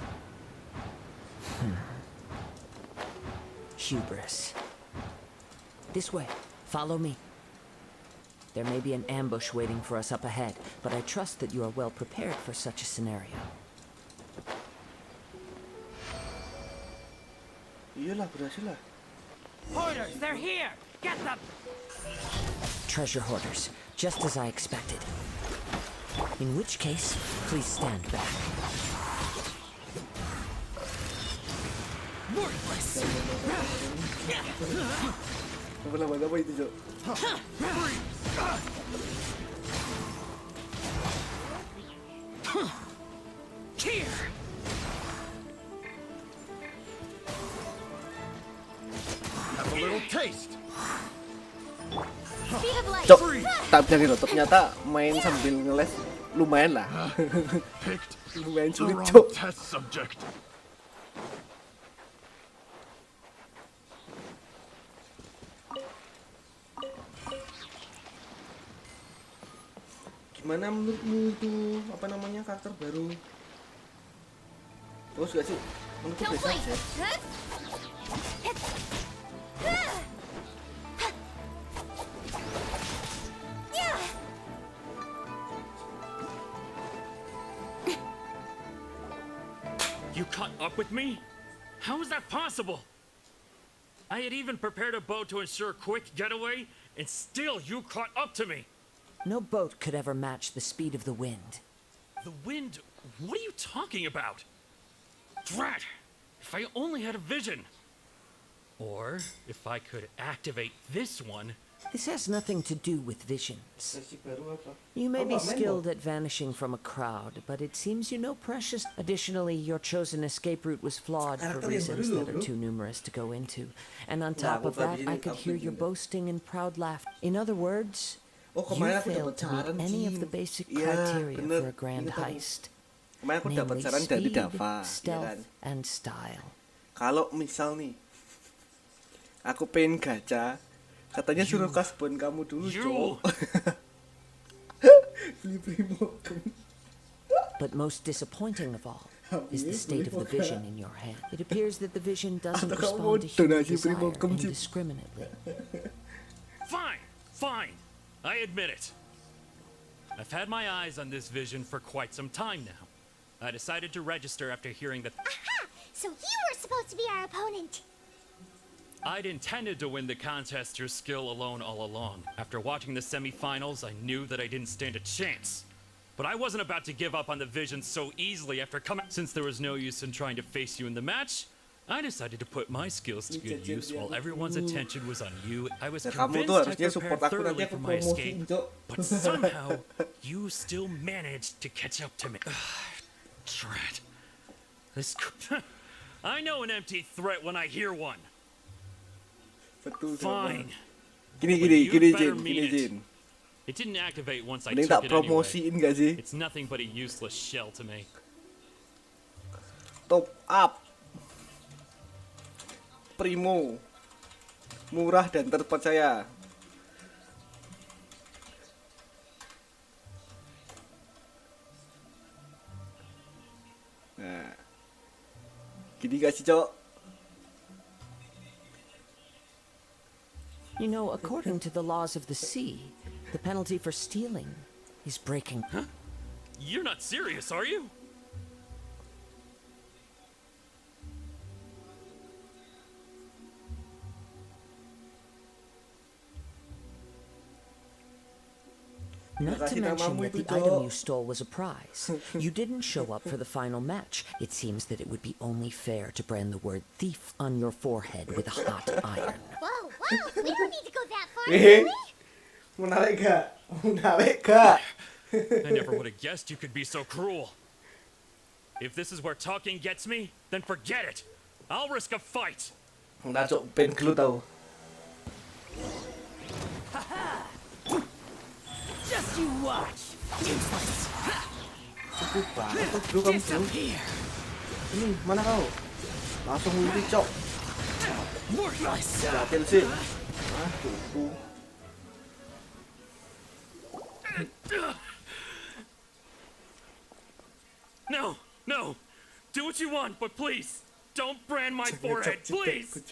Speaker 6: Hubris. This way. Follow me. There may be an ambush waiting for us up ahead, but I trust that you are well prepared for such a scenario.
Speaker 1: Iyalah, berhasil lah.
Speaker 8: Hoarders, they're here! Get them!
Speaker 6: Treasure hoarders, just as I expected. In which case, please stand back.
Speaker 1: Apa itu, Cok?
Speaker 8: Here!
Speaker 3: Have a little taste.
Speaker 2: Speed of light.
Speaker 1: Cok, tak bilangin loh, ternyata main sambil ngeles lumayan lah.
Speaker 3: Picked
Speaker 1: Lumayan
Speaker 3: the
Speaker 1: sulit,
Speaker 3: wrong
Speaker 1: Cok.
Speaker 3: test subject.
Speaker 1: Gimana menurutmu itu apa namanya karakter baru? Terus gak sih? Menurutku
Speaker 2: Don't
Speaker 1: biasa
Speaker 2: blink.
Speaker 1: aja.
Speaker 8: You caught up with me? How is that possible? I had even prepared a boat to ensure a quick getaway, and still you caught up to me.
Speaker 6: No boat could ever match the speed of the wind.
Speaker 8: The wind? What are you talking about? Drat! If I only had a vision! Or if I could activate this one.
Speaker 6: This has nothing to do with visions.
Speaker 1: Versi baru apa?
Speaker 6: You may
Speaker 1: Oh,
Speaker 6: be
Speaker 1: nggak main
Speaker 6: skilled
Speaker 1: dong.
Speaker 6: at vanishing from a crowd, but it seems you know precious. Additionally, your chosen escape route was flawed for
Speaker 1: Karakter yang
Speaker 6: reasons
Speaker 1: baru
Speaker 6: that
Speaker 1: loh,
Speaker 6: are
Speaker 1: bro.
Speaker 6: too numerous to go into. And on
Speaker 1: Nah,
Speaker 6: top
Speaker 1: aku
Speaker 6: of that,
Speaker 1: tadi
Speaker 6: I
Speaker 1: ini
Speaker 6: could
Speaker 1: aku
Speaker 6: hear your
Speaker 1: begini.
Speaker 6: boasting and proud laugh. In other words,
Speaker 1: Oh,
Speaker 6: you
Speaker 1: kemarin aku dapat
Speaker 6: failed to meet
Speaker 1: saran,
Speaker 6: any of
Speaker 1: Jin.
Speaker 6: the basic
Speaker 1: Iya,
Speaker 6: criteria
Speaker 1: bener.
Speaker 6: for a grand
Speaker 1: Ingat aku.
Speaker 6: heist.
Speaker 1: Kemarin aku dapat
Speaker 6: Namely
Speaker 1: saran dari
Speaker 6: speed,
Speaker 1: Dava, ya
Speaker 6: stealth,
Speaker 1: kan?
Speaker 6: and style.
Speaker 1: Kalau misal nih, aku pengen gacha, katanya suruh kasbon kamu dulu,
Speaker 8: You.
Speaker 1: Cok. Beli primo.
Speaker 6: But most disappointing of all is the state of the vision in your hand. It appears that the vision doesn't
Speaker 1: Atau kamu
Speaker 6: respond to human
Speaker 1: donasi primo
Speaker 6: desire
Speaker 1: kemcit.
Speaker 6: indiscriminately.
Speaker 8: Fine, fine. I admit it. I've had my eyes on this vision for quite some time now. I decided to register after hearing that
Speaker 5: Aha! So you were supposed to be our opponent.
Speaker 8: I'd intended to win the contest through skill alone all along. After watching the semifinals, I knew that I didn't stand a chance. But I wasn't about to give up on the vision so easily after coming. Since there was no use in trying to face you in the match, I decided to put my skills to good use while everyone's attention was on you. I was
Speaker 1: Ya, kamu tuh
Speaker 8: convinced
Speaker 1: harusnya
Speaker 8: I'd
Speaker 1: support
Speaker 8: prepared
Speaker 1: aku, nanti
Speaker 8: thoroughly
Speaker 1: aku
Speaker 8: for my
Speaker 1: promosiin,
Speaker 8: escape,
Speaker 1: Cok.
Speaker 8: but somehow you still managed to catch up to me. Drat. This. I know an empty threat when I hear one.
Speaker 1: Betul,
Speaker 8: Fine.
Speaker 1: Gini,
Speaker 8: But
Speaker 1: gini,
Speaker 8: you
Speaker 1: gini,
Speaker 8: better
Speaker 1: Jin,
Speaker 8: mean
Speaker 1: gini,
Speaker 8: it.
Speaker 1: Jin.
Speaker 8: It didn't activate once I
Speaker 1: Mending
Speaker 8: took
Speaker 1: tak
Speaker 8: it anyway.
Speaker 1: promosiin gak sih?
Speaker 8: It's nothing but a useless shell to me.
Speaker 1: Top up. Primo. Murah dan terpercaya. Nah. Gini gak sih, Cok?
Speaker 6: You know, according to the laws of the sea, the penalty for stealing is breaking.
Speaker 8: You're not serious, are you?
Speaker 6: Not to
Speaker 1: Kasih
Speaker 6: mention
Speaker 1: namamu
Speaker 6: that the
Speaker 1: itu,
Speaker 6: item
Speaker 1: Cok.
Speaker 6: you stole was a prize. You didn't show up for the final match. It seems that it would be only fair to brand the word thief on your forehead with a hot iron.
Speaker 5: Whoa, whoa! We don't need to go that far,
Speaker 1: Eh,
Speaker 5: do we?
Speaker 1: menarik gak? Menarik gak?
Speaker 8: I never would have guessed you could be so cruel. If this is where talking gets me, then forget it. I'll risk a fight.
Speaker 1: Enggak, Cok, pengen gelut tau.
Speaker 6: Just you watch!
Speaker 1: Cukup banget tuh, bro, kamu bro. Ini, mana kau? Langsung ulti, Cok. Jatil sih. Ah, cukup.
Speaker 8: No, no. Do what you want, but please, don't brand my forehead, please.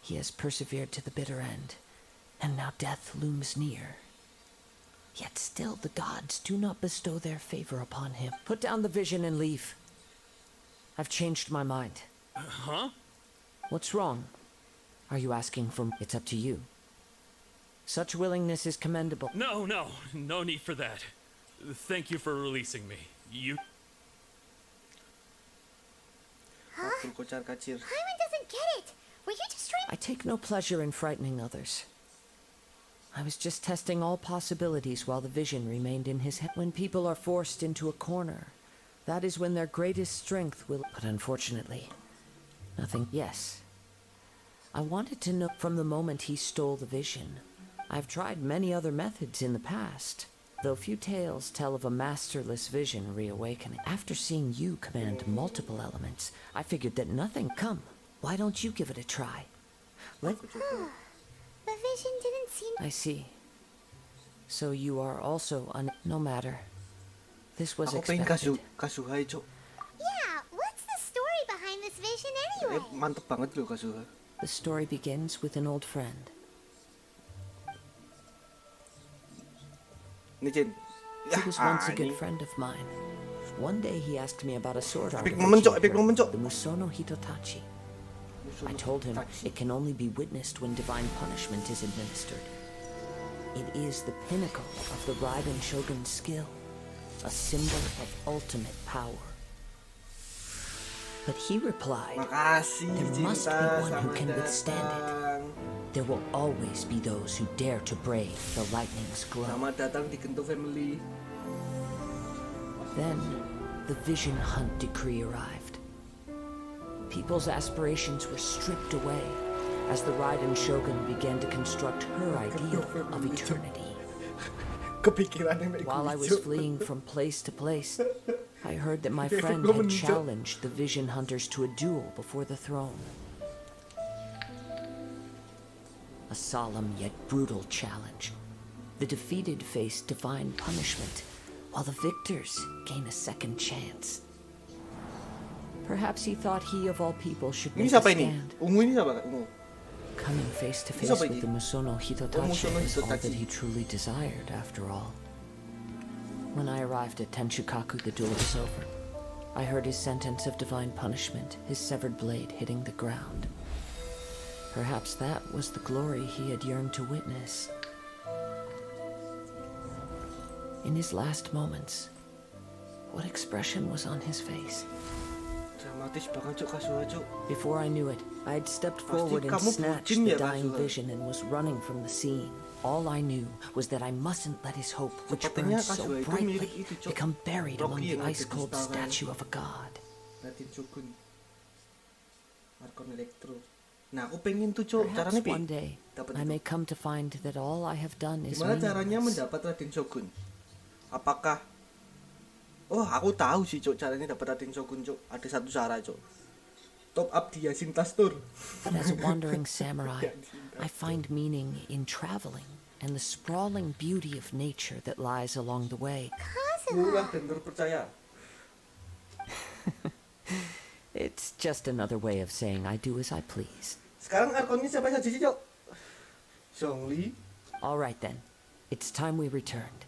Speaker 6: He has persevered to the bitter end, and now death looms near. Yet still the gods do not bestow their favor upon him. Put down the vision and leave. I've changed my mind.
Speaker 8: Huh?
Speaker 6: What's wrong? Are you asking for... It's up to you. Such willingness is commendable.
Speaker 8: No, no. No need for that. Thank you for releasing me. You...
Speaker 1: Aku kocar kacir.
Speaker 5: Hyman doesn't get it. Were you just trying?
Speaker 6: I take no pleasure in frightening others. I was just testing all possibilities while the vision remained in his head. When people are forced into a corner, that is when their greatest strength will... But unfortunately, nothing... Yes. I wanted to know from the moment he stole the vision. I've tried many other methods in the past, though few tales tell of a masterless vision reawakening. After seeing you command multiple elements, I figured that nothing... Come, why don't you give it a try? Let...
Speaker 5: The vision didn't seem.
Speaker 6: I see. So you are also no matter. This was
Speaker 1: Aku pengen
Speaker 6: expected.
Speaker 1: Kasuhai, Cok.
Speaker 5: Yeah, what's the story behind this vision anyway?
Speaker 1: Mantep banget loh Kasuha.
Speaker 6: The story begins with an old friend.
Speaker 1: Ini, Jin.
Speaker 6: He was once a
Speaker 1: ini.
Speaker 6: good friend of mine. One day he asked me about a sword art
Speaker 1: Epic
Speaker 6: of
Speaker 1: moment, Cok,
Speaker 6: ancient
Speaker 1: epic moment,
Speaker 6: hero,
Speaker 1: Cok.
Speaker 6: the Musono Hitotachi. I told him it can only be witnessed when divine punishment is administered. it is the pinnacle of the Raiden Shogun's skill, a symbol of ultimate power. But he replied,
Speaker 1: Makasih
Speaker 6: there must be
Speaker 1: cinta,
Speaker 6: one who
Speaker 1: selamat
Speaker 6: can withstand it.
Speaker 1: datang.
Speaker 6: There will always be those who dare to brave the lightning's glow.
Speaker 1: Selamat datang di Gento Family.
Speaker 6: Then, the Vision Hunt decree arrived. People's aspirations were stripped away as the Raiden Shogun began to construct her ideal of eternity.
Speaker 1: Kepikiran yang
Speaker 6: While I was fleeing from place to place, I heard that my friend had challenged the Vision Hunters to a duel before the throne. A solemn yet brutal challenge. The defeated faced divine punishment, while the victors gain a second chance. Perhaps he thought he of all people should
Speaker 1: Ini
Speaker 6: make a
Speaker 1: siapa ini?
Speaker 6: stand.
Speaker 1: Ungu ini siapa? Ungu.
Speaker 6: Coming face to face
Speaker 1: siapa
Speaker 6: with
Speaker 1: ini?
Speaker 6: the Musono Hitotachi
Speaker 1: Musono
Speaker 6: was all
Speaker 1: Hitotachi.
Speaker 6: that he truly desired, after all. When I arrived at Tenshukaku, the duel was over. I heard his sentence of divine punishment, his severed blade hitting the ground. Perhaps that was the glory he had yearned to witness. In his last moments, what expression was on his face?
Speaker 1: Dramatis banget, Cuk, Kasuha, Cuk.
Speaker 6: Before I knew it, I had stepped
Speaker 1: Pasti
Speaker 6: forward and
Speaker 1: kamu
Speaker 6: snatched
Speaker 1: bucin
Speaker 6: the
Speaker 1: ya,
Speaker 6: dying
Speaker 1: Kasuha?
Speaker 6: vision and was running from the scene. All I knew was that I mustn't let his hope, which
Speaker 1: Sepertinya
Speaker 6: burned so
Speaker 1: Kasuha itu
Speaker 6: brightly,
Speaker 1: mirip itu, Cuk.
Speaker 6: become buried among
Speaker 1: Rocky
Speaker 6: the
Speaker 1: yang ada di
Speaker 6: ice-cold
Speaker 1: Star Wars.
Speaker 6: statue of a god.
Speaker 1: Raden Shogun. Arkon Elektro. Nah, aku pengen tuh, Cuk.
Speaker 6: Perhaps
Speaker 1: Caranya, Pi.
Speaker 6: one day,
Speaker 1: Dapat
Speaker 6: I
Speaker 1: itu.
Speaker 6: may come to find that all I have done is
Speaker 1: Gimana caranya
Speaker 6: meaningless.
Speaker 1: mendapat Raden Shogun? Apakah Oh, aku tahu sih, Cuk, caranya dapat Raden Shogun, Cuk. Ada satu cara, Cuk. Top up dia Sintas Tour.
Speaker 6: But as a wandering samurai, I find meaning in traveling and the sprawling beauty of nature that lies along the way.
Speaker 1: Murah dan terpercaya.
Speaker 6: It's just another way of saying I do as I please.
Speaker 1: Sekarang Arkonnya siapa saja sih, Cuk? Zhongli.
Speaker 6: All right then, it's time we returned.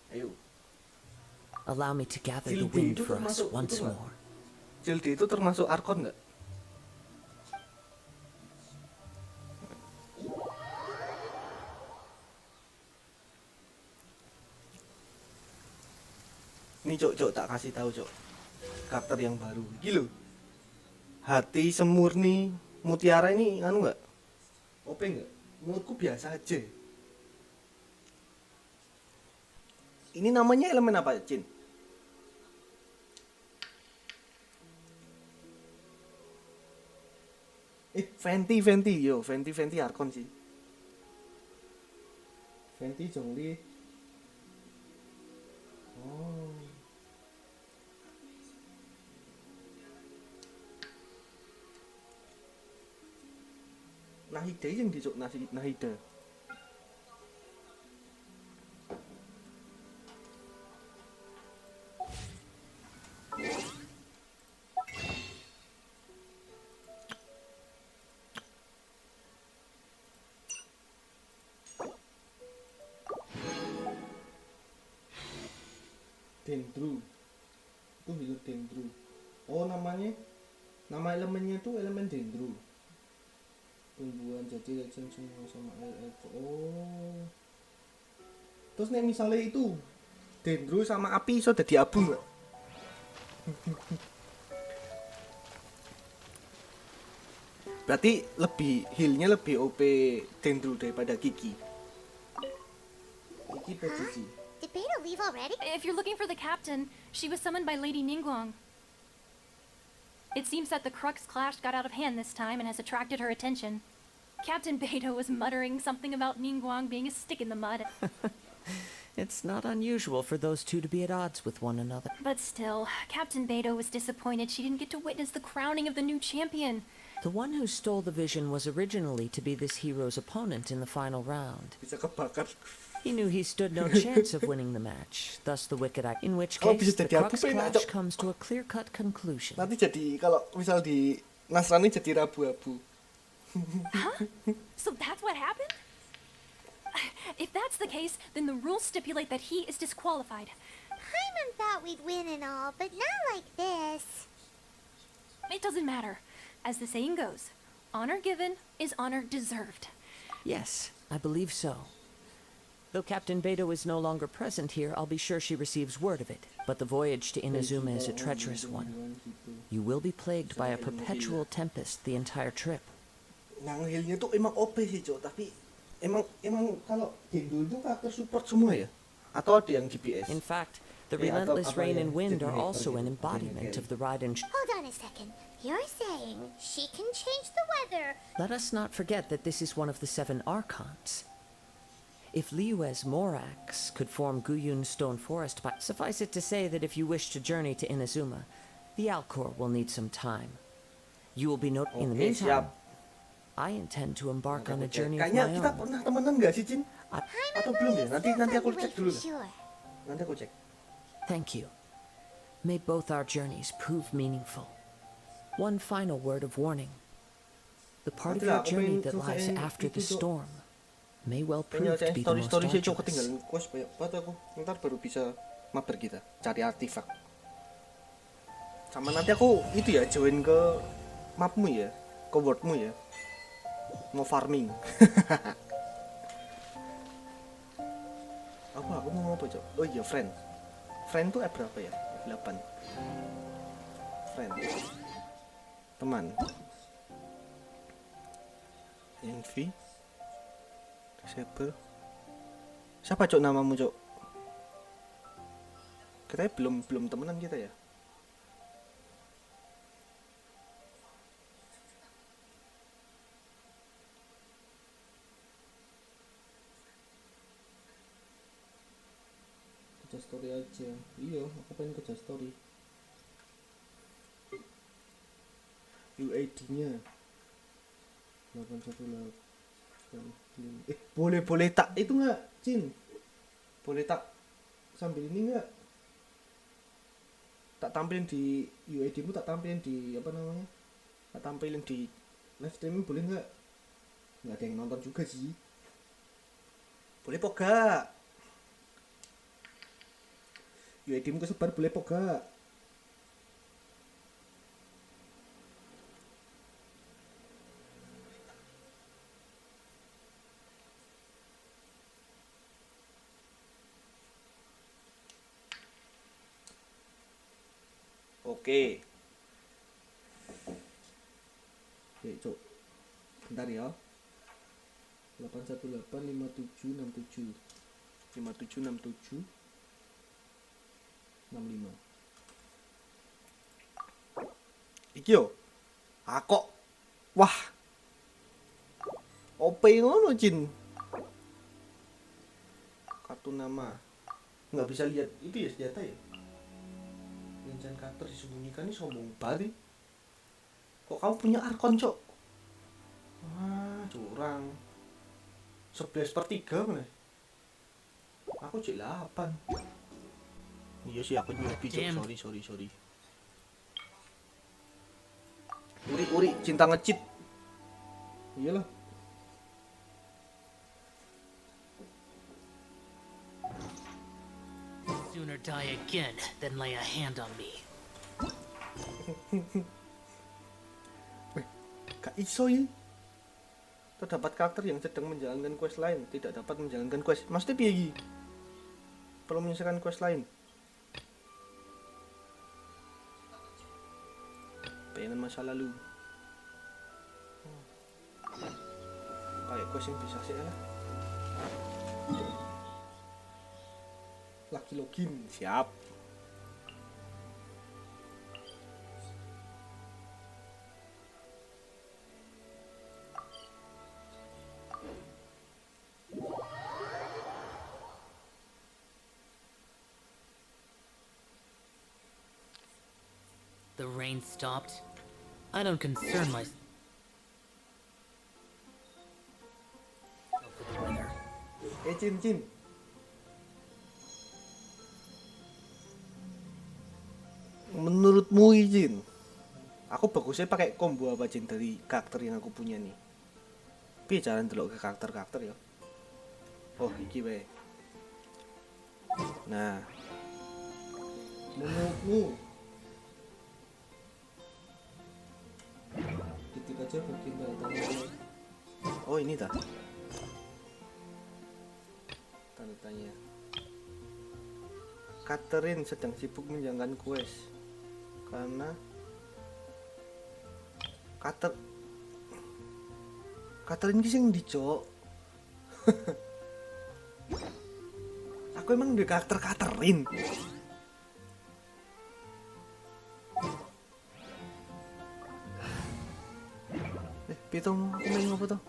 Speaker 1: Ayo.
Speaker 6: Allow me to gather the
Speaker 1: Cilde
Speaker 6: wind
Speaker 1: itu
Speaker 6: for us
Speaker 1: termasuk
Speaker 6: once
Speaker 1: itu nggak?
Speaker 6: more.
Speaker 1: Cilde itu termasuk Arkon nggak? Nih, Cuk, tak kasih tahu, Cuk. Karakter yang baru. Gila. Hati semurni mutiara ini anu nggak? OP nggak? Menurutku biasa aja. Ini namanya elemen apa, Cin? Venti, yo, Venti Arkon sih. Venti Zhongli. Oh. Nahida yang dicuk Nahida. Dendru. Itu hidup dendru. Oh, nama elemennya tuh elemen dendru. Tumbuhan jadi legend semua sama air. Oh. Terus nih misalnya itu dendru sama api iso dadi abu nggak? Berarti healnya lebih OP dendru daripada Kiki. Kiki PCC.
Speaker 5: Did Beto leave already?
Speaker 2: If you're looking for the captain, she was summoned by Lady Ningguang. It seems that the Crux clash got out of hand this time and has attracted her attention. Captain Beto was muttering something about Ningguang being a stick in the mud.
Speaker 6: It's not unusual for those two to be at odds with one another.
Speaker 2: But still, Captain Beto was disappointed she didn't get to witness the crowning of the new champion.
Speaker 6: The one who stole the vision was originally to be this hero's opponent in the final round.
Speaker 1: Bisa kebakar.
Speaker 6: He knew he stood no chance of winning the match, thus the wicked act. In which
Speaker 1: Kalau
Speaker 6: case,
Speaker 1: bisa
Speaker 6: the
Speaker 1: jadi aku
Speaker 6: Crux
Speaker 1: pengen
Speaker 6: clash
Speaker 1: ajak.
Speaker 6: comes to a clear-cut conclusion.
Speaker 1: Nanti jadi kalau misal di Nasrani jadi rabu-abu.
Speaker 2: So that's what happened? If that's the case, then the rules stipulate that he is disqualified.
Speaker 5: Paimon thought we'd win and all, but not like this.
Speaker 2: It doesn't matter. As the saying goes, honor given is honor deserved.
Speaker 6: Yes, I believe so. Though Captain Beto is no longer present here, I'll be sure she receives word of it. But the voyage to Inazuma is a treacherous one. You will be plagued by a perpetual tempest the entire trip.
Speaker 1: Nang healnya tuh emang OP sih, Cok, tapi emang kalau game dulu tuh karakter support semua ya? Atau ada yang DPS?
Speaker 6: In fact, the
Speaker 1: Yeah, I thought
Speaker 6: relentless
Speaker 1: about
Speaker 6: rain
Speaker 1: it.
Speaker 6: and wind are
Speaker 1: Didn't
Speaker 6: also an
Speaker 1: make it.
Speaker 6: embodiment of the Raiden.
Speaker 5: Hold on a second. You're saying she can change the weather?
Speaker 6: Let us not forget that this is one of the 7 Archons. If Liyue's Morax could form Guyun's stone forest, suffice it to say that if you wish to journey to Inazuma, the Alcor will need some time. You will be in the
Speaker 1: Oke,
Speaker 6: meantime,
Speaker 1: siap.
Speaker 6: I intend to embark on a journey of
Speaker 1: Kayaknya
Speaker 6: my
Speaker 1: kita
Speaker 6: own.
Speaker 1: pernah temenan nggak sih, Jin? Atau belum ya? Nanti aku cek dulu.
Speaker 5: Sure.
Speaker 1: Nanti aku cek.
Speaker 6: Thank you. May both our journeys prove meaningful. One final word of warning. The part of
Speaker 1: Nanti lah,
Speaker 6: your
Speaker 1: aku
Speaker 6: journey
Speaker 1: pengen
Speaker 6: that lies
Speaker 1: selesaiin
Speaker 6: after the
Speaker 1: itu, Cok.
Speaker 6: storm may well
Speaker 1: Kayaknya
Speaker 6: prove to be the most
Speaker 1: story sih, Cok,
Speaker 6: arduous.
Speaker 1: ketinggalan quest banyak banget aku. Ntar baru bisa mabar kita cari artefak. Sama nanti aku itu ya join ke mapmu ya, ke worldmu ya. Mau farming. Aku mau apa, Cok? Oh iya, friend. Friend tuh berapa ya? 8. Friend. Teman. Envy. Disable. Siapa, Cok, namamu, Cok? Kita belum temenan kita ya. Kerja story aja. Iya, aku pengen kerja story. UAD-nya 818. Boleh tak itu nggak, Cin? Boleh tak sambil ini nggak? Tak tampilin di UAD-mu, tak tampilin di apa namanya? Tak tampilin di live streaming, boleh nggak? Nggak ada yang nonton juga sih. Boleh poga? UAD-mu kesebar, boleh poga? Oke. Oke, Cok. Bentar ya. 8185767 5767 65. Iki yo. Kok. Wah. OP ngono, Cin. Kartu nama. Nggak bisa lihat itu ya senjata ya. Rencana karakter disembunyikan, ini sombong banget. Kok kamu punya Arkon, Cok? Wah, curang. 11/3 mana? Aku cek 8. Iya sih, aku juga Cok. Sorry. Uri, cinta ngecit. Iyalah.
Speaker 9: Sooner die again than lay a hand on me.
Speaker 1: Gak iso ya. Terdapat karakter yang sedang menjalankan quest lain tidak dapat menjalankan quest. Maksudnya piye iki? Perlu menyelesaikan quest lain. Pengen masa lalu. Pakai quest yang bisa sih lah. Lagi login, siap.
Speaker 9: The rain stopped. I don't concern myself with the weather.
Speaker 1: Cin. Menurutmu, Jin, aku bagusnya pakai combo apa, Jin, dari karakter yang aku punya nih? Tapi jangan delok ke karakter ya. Oh, iki bae. Nah, menurutmu titik aja mungkin datang. Oh, ini dah. Tanda tanya. Catherine sedang sibuk menjalankan quest karena Catherine ki sing ndi, Cok? Aku emang duwe karakter Catherine. Pitung aku main apa tuh?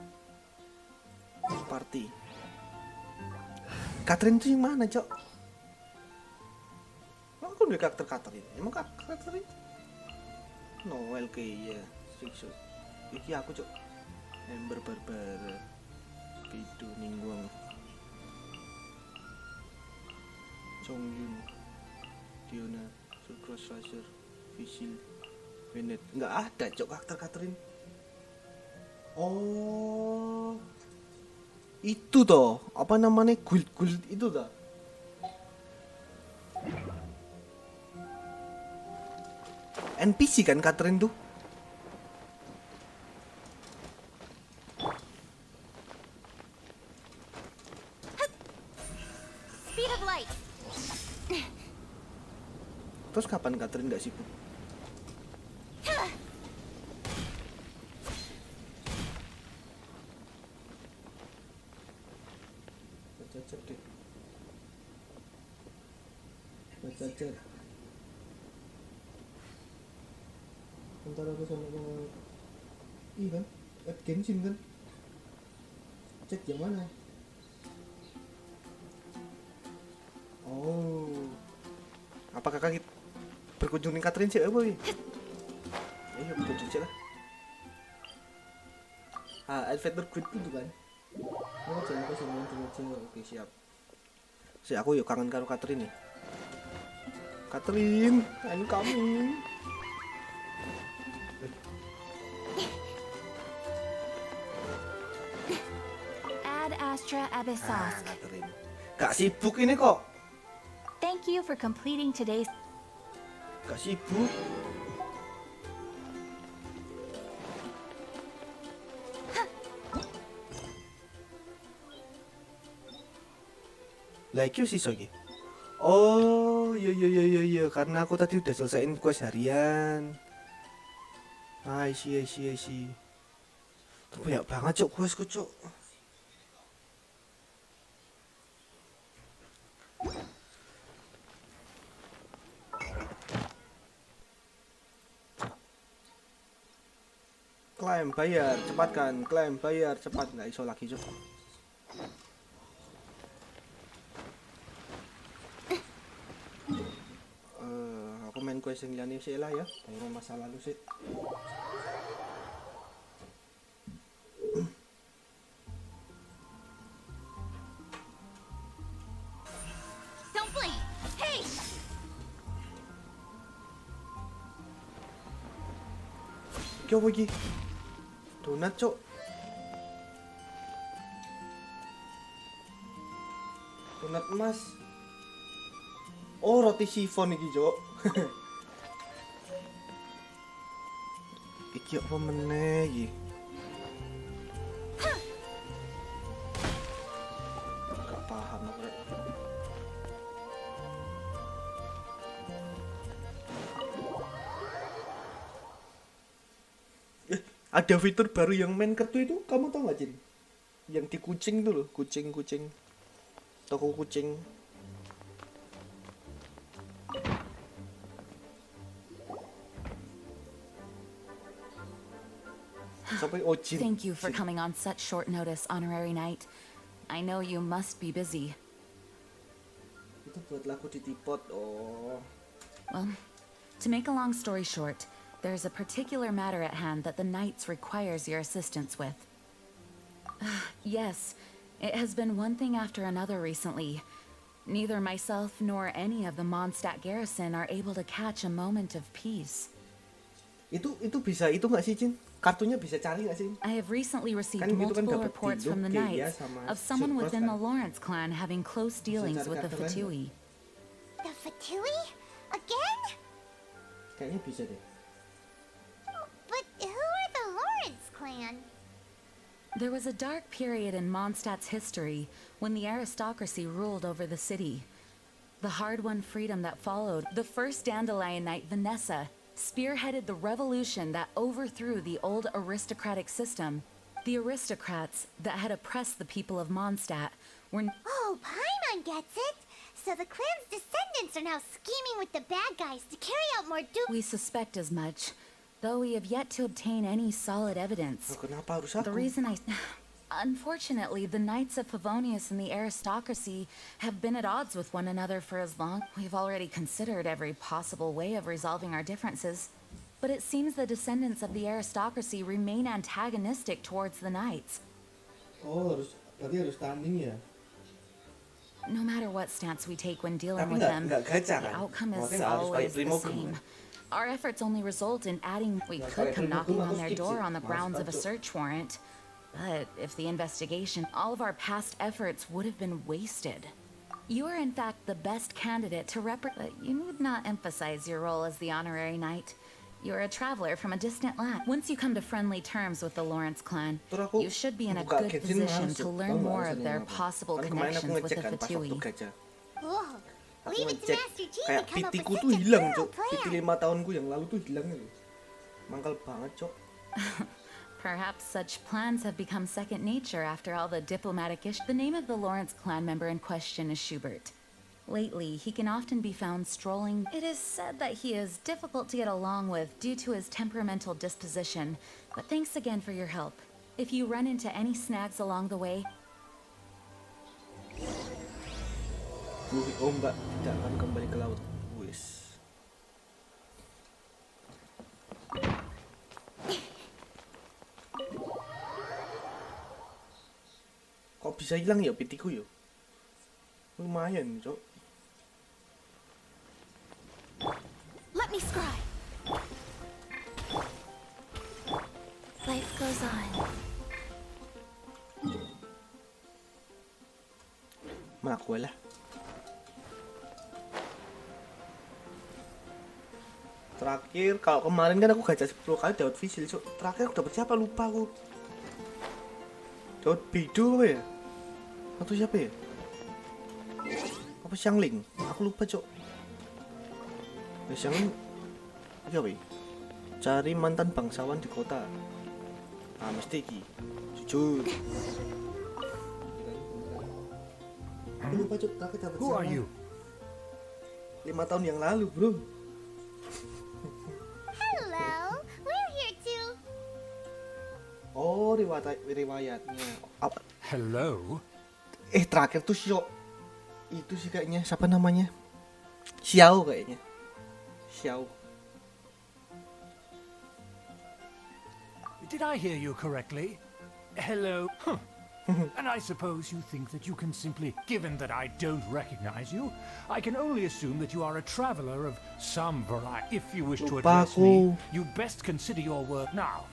Speaker 1: Party. Catherine tuh yang mana, Cok? Aku udah karakter Catherine. Emang karakter Catherine? Noel kayak ya. Iki aku, Cok. Ember Barbara. Pidu Ningguang. Chongyun. Diona. Surcross Racer. Visil. Bennett. Nggak ada, Cok, karakter Catherine. Oh. Itu toh, apa namanya? Guild itu toh. NPC kan Catherine tuh.
Speaker 5: Speed of light.
Speaker 1: Terus kapan Catherine nggak sibuk? Baca deh. Baca. Bentar aku sama iya kan? Genshin kan? Chat yang mana? Oh. Apakah kakak berkunjung dengan Catherine sih, boy? Ayo berkunjung sih lah. Adventure Grid itu kan? Oh, jangan lupa sama yang oke, siap. Aku yuk kangen karo Catherine nih. Catherine, I'm coming.
Speaker 2: Ad Astra Abyssosque.
Speaker 1: Catherine. Gak sibuk ini kok.
Speaker 2: Thank you for completing today's.
Speaker 1: Gak sibuk. Lah iki sih iki. Oh, iya, karena aku tadi udah selesaiin quest harian. I see. Banyak banget, Cok, questku, Cok. Klaim bayar, cepat kan? Klaim bayar, cepat. Nggak iso lagi, Cok. Aku main quest yang liyane sih lah ya, dari masa lalu sih.
Speaker 5: Don't blink. Hey!
Speaker 1: Iki apa iki? Donat, Cok. Donat emas. Oh, roti chiffon iki, Cok. Iki apa meneh iki? Gak paham aku. Ada fitur baru yang main kartu itu, kamu tau gak, Jin? Yang di kucing tuh loh, kucing. Toko kucing.
Speaker 7: Thank you for coming on such short notice, Honorary Knight. I know you must be busy.
Speaker 1: Itu buat lagu di tipot. Oh.
Speaker 7: Well, to make a long story short, there's a particular matter at hand that the Knights requires your assistance with. Yes, it has been one thing after another recently. Neither myself nor any of the Mondstadt garrison are able to catch a moment of peace.
Speaker 1: Itu bisa itu nggak sih, Jin? Kartunya bisa cari nggak sih?
Speaker 7: I have recently received
Speaker 1: Kan itu kan
Speaker 7: multiple
Speaker 1: dapat
Speaker 7: reports
Speaker 1: di
Speaker 7: from the
Speaker 1: Luke ya,
Speaker 7: Knights
Speaker 1: sama
Speaker 7: of someone
Speaker 1: Surcross
Speaker 7: within
Speaker 1: kan?
Speaker 7: the Lawrence clan having close dealings
Speaker 1: cari
Speaker 7: with the
Speaker 1: kartu lain
Speaker 7: Fatui.
Speaker 5: The Fatui? Again?
Speaker 1: Kayaknya bisa deh.
Speaker 5: But who are the Lawrence clan?
Speaker 7: There was a dark period in Mondstadt's history when the aristocracy ruled over the city. The hard-won freedom that followed, the first Dandelion Knight, Vanessa, spearheaded the revolution that overthrew the old aristocratic system. The aristocrats that had oppressed the people of Mondstadt were...
Speaker 5: Oh, Paimon gets it! So the clan's descendants are now scheming with the bad guys to carry out more
Speaker 7: We suspect as much, though we have yet to obtain any solid evidence.
Speaker 1: Kenapa harus aku?
Speaker 7: The reason Unfortunately, the Knights of Favonius and the aristocracy have been at odds with one another for as long. We've already considered every possible way of resolving our differences. But it seems the descendants of the aristocracy remain antagonistic towards the Knights.
Speaker 1: Oh, berarti harus tanding ya?
Speaker 7: No matter what stance we take when dealing
Speaker 1: Tapi
Speaker 7: with them,
Speaker 1: nggak gacha
Speaker 7: the
Speaker 1: kan?
Speaker 7: outcome is
Speaker 1: Maksudnya nggak harus pakai
Speaker 7: always the
Speaker 1: primogem
Speaker 7: same.
Speaker 1: kan?
Speaker 7: Our efforts only result in adding. We could come knocking on their door on the grounds of a search warrant. But if the investigation, all of our past efforts would have been wasted. You are in fact the best candidate to but you need not emphasize your role as the honorary knight. You are a traveler from a distant land. Once you come to friendly terms with the Lawrence clan, you should be in a good position to learn more of their possible connections with the Fatui.
Speaker 5: Whoa,
Speaker 1: Aku
Speaker 5: leave it to
Speaker 1: ngecek
Speaker 5: Master G to
Speaker 1: kayak
Speaker 5: come up with
Speaker 1: PT-ku
Speaker 5: such
Speaker 1: tuh
Speaker 5: a
Speaker 1: hilang,
Speaker 5: thorough
Speaker 1: Cok. PT
Speaker 5: plan.
Speaker 1: 5 tahunku yang lalu tuh hilang loh. Mangkal banget, Cok.
Speaker 7: Perhaps such plans have become second nature after all the diplomatic issues. The name of the Lawrence clan member in question is Schubert. Lately, he can often be found strolling. It is said that he is difficult to get along with due to his temperamental disposition, but thanks again for your help. If you run into any snags along the way,
Speaker 1: Ombak tidak akan kembali ke laut. Wis. Kok bisa hilang ya PT-ku ya? Lumayan, Cok.
Speaker 2: Let me scribe. Life goes on.
Speaker 1: Melakukan lah. Terakhir, kalau kemarin kan aku gacha 10 kali dapat visil, Cok. Terakhir aku dapat siapa? Lupa aku. Dapat Bidu apa ya? Atau siapa ya? Apa Xiangling? Aku lupa, Cok. Ya, Xiangling iki apa ya? Cari mantan bangsawan di kota. Ah, mesti iki. Jujur. Aku lupa, Cok. Terakhir dapat
Speaker 3: Who are you?
Speaker 1: 5 tahun yang lalu, bro.
Speaker 5: Hello, we're here too.
Speaker 1: Oh, riwayatnya. Apa?
Speaker 3: Hello?
Speaker 1: Terakhir tuh itu sih kayaknya, siapa namanya? Xiao kayaknya. Xiao.
Speaker 3: Did I hear you correctly? Hello? Huh. And I suppose you think that you can simply, given that I don't recognize you, I can only assume that you are a traveler of some variety. If you wish to address me, you best consider your work now.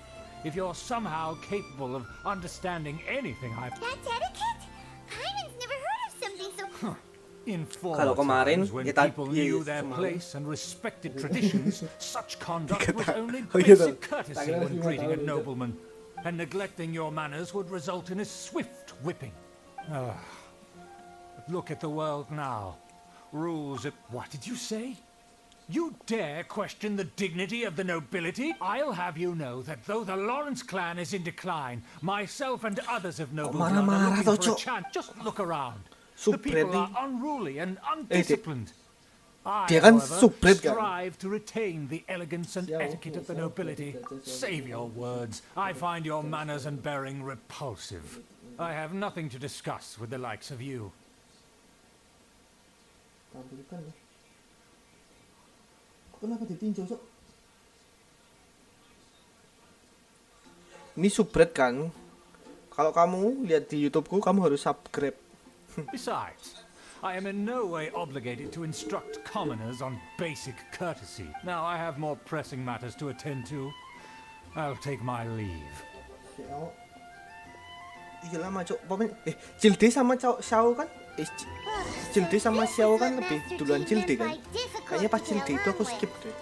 Speaker 3: If you're somehow capable of understanding anything I've...
Speaker 5: That's etiquette? Paimon's never heard of something so...
Speaker 3: In
Speaker 1: Kalau
Speaker 3: former
Speaker 1: kemarin,
Speaker 3: times when
Speaker 1: ya
Speaker 3: people
Speaker 1: iya,
Speaker 3: knew their
Speaker 1: semalam.
Speaker 3: place and respected traditions, such conduct was only
Speaker 1: Oh, iya
Speaker 3: basic
Speaker 1: toh.
Speaker 3: courtesy
Speaker 1: Tanggal
Speaker 3: when
Speaker 1: 5
Speaker 3: greeting a
Speaker 1: tahun itu.
Speaker 3: nobleman, and neglecting your manners would result in a swift whipping. But look at the world now. Rules of... What did you say? You dare question the dignity of the nobility? I'll have you know that though the Lawrence clan is in decline, myself and others of noble blood are
Speaker 1: marah-marah
Speaker 3: looking
Speaker 1: toh,
Speaker 3: for a
Speaker 1: Cok?
Speaker 3: chance. Just look around.
Speaker 1: Sub
Speaker 3: The people
Speaker 1: Brady.
Speaker 3: are unruly and undisciplined. I,
Speaker 1: Dia kan
Speaker 3: however,
Speaker 1: sub Brady kan?
Speaker 3: strive to retain the elegance and etiquette of the nobility. Save your words. I find your manners and bearing repulsive. I have nothing to discuss with the likes of you.
Speaker 1: Tampilkan ya. Kenapa ditinjau, Cok? Ini subred kan? Kalau kamu lihat di YouTubeku, kamu harus subscribe.
Speaker 3: Besides, I am in no way obligated to instruct commoners on basic courtesy. Now I have more pressing matters to attend to. I'll take my leave.
Speaker 1: Iya lama, Cok. Cilde sama Xiao kan? Cilde sama Xiao kan lebih duluan Cilde kan? Kayaknya pas Cilde itu aku skip deh.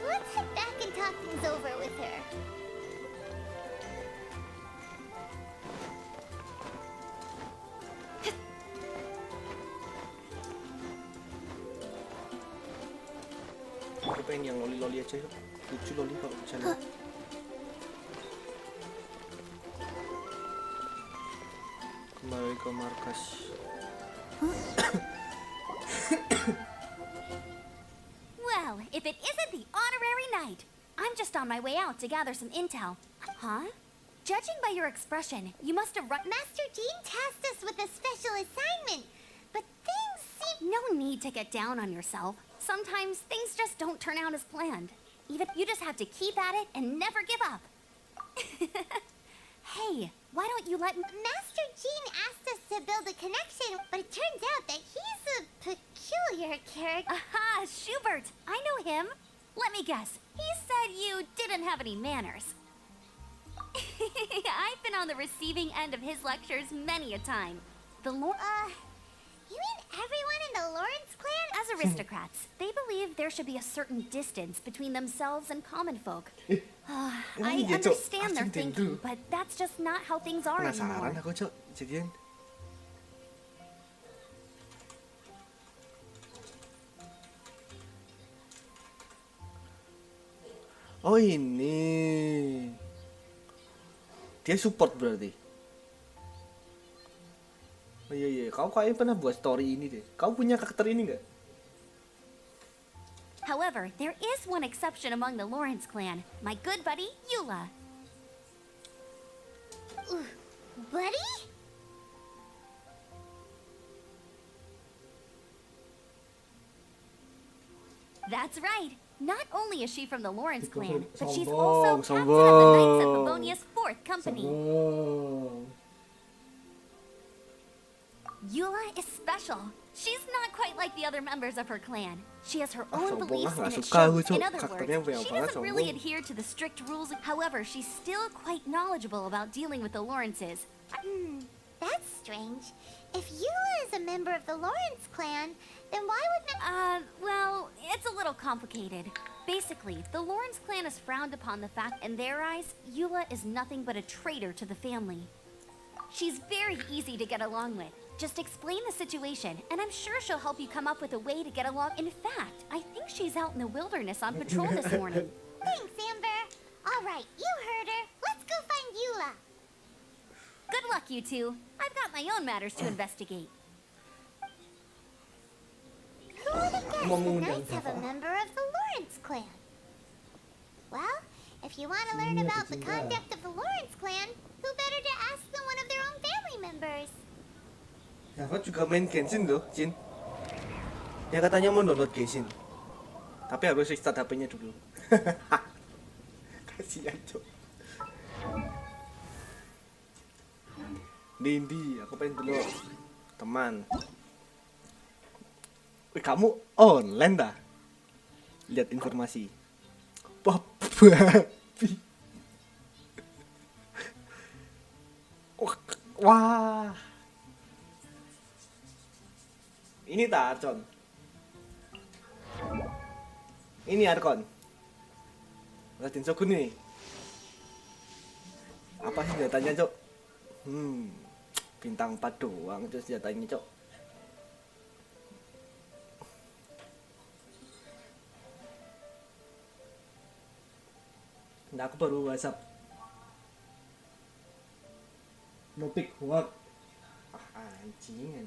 Speaker 5: Let's head back and talk things over with her.
Speaker 1: pengen yang loli-loli aja yuk. Lucu loli kalau misalnya. Kembali ke markas.
Speaker 5: Well, if it isn't the honorary knight, I'm just on my way out to gather some intel. Huh? Judging by your expression, you must have run. Master Jean tasked us with a special assignment, but things seem. No need to get down on yourself. Sometimes things just don't turn out as planned. Even you just have to keep at it and never give up. Hey, why don't you let Master Jean asked us to build a connection, but it turns out that he's a peculiar character. Aha, Schubert! I know him. Let me guess. He said you didn't have any manners. I've been on the receiving end of his lectures many a time. The you mean everyone in the Lawrence clan? As aristocrats, they believe there should be a certain distance between themselves and common folk. I understand their thinking, but that's just not how things are anymore.
Speaker 1: Penasaran aku, Cok. Jadian. Oh ini. Dia support berarti. Oh iya, kau kayaknya pernah buat story ini deh. Kau punya karakter ini nggak?
Speaker 5: However, there is one exception among the Lawrence clan. My good buddy, Eula. Buddy? That's right. Not only is she from the Lawrence clan, but she's also captain of the Knights of Livonia's 4th Company. Eula is special. She's not quite like the other members of her clan. She has her own beliefs and it shows. In other words, she doesn't really adhere to the strict rules. However, she's still quite knowledgeable about dealing with the Lawrences. That's strange. If Eula is a member of the Lawrence clan, then why would well, it's a little complicated. Basically, the Lawrence clan is frowned upon the fact in their eyes, Eula is nothing but a traitor to the family. She's very easy to get along with. Just explain the situation, and I'm sure she'll help you come up with a way to get along. In fact, I think she's out in the wilderness on patrol this morning. Thanks, Amber. All right, you heard her. Let's go find Eula. Good luck, you two. I've got my own matters to investigate. Who would have guessed the Knights have a member of the Lawrence clan? Well, if you want to learn about the conduct of the Lawrence clan, who better to ask than one of their own family members?
Speaker 1: Aku juga main Genshin loh, Jin. Ya katanya mau download Genshin. Tapi harus restart HP-nya dulu. Kasihan, Cok. Dindi, aku pengen dulu teman. Wih, kamu online dah? Lihat informasi. Babi. Wah. Ini tak Archon. Ini Arkon. Raden Shogun nih. Apa sih senjatanya, Cok? Bintang 4 doang itu senjatanya, Cok. Nah, aku baru WhatsApp. No pick what? Anjing.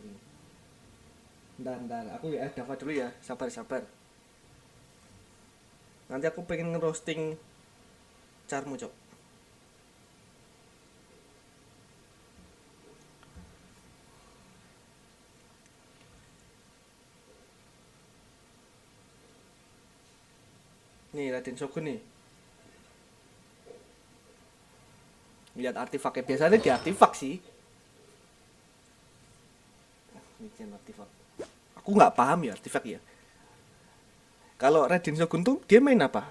Speaker 1: Bentar, aku ya dapat dulu ya, sabar. Nanti aku pengen ngerosting carmu, Cok. Nih, Raden Shogun nih. Lihat artefaknya, biasanya di artefak sih. Ini artefak. Aku nggak paham ya artefak ya. Kalau Raden Shogun tuh dia main apa?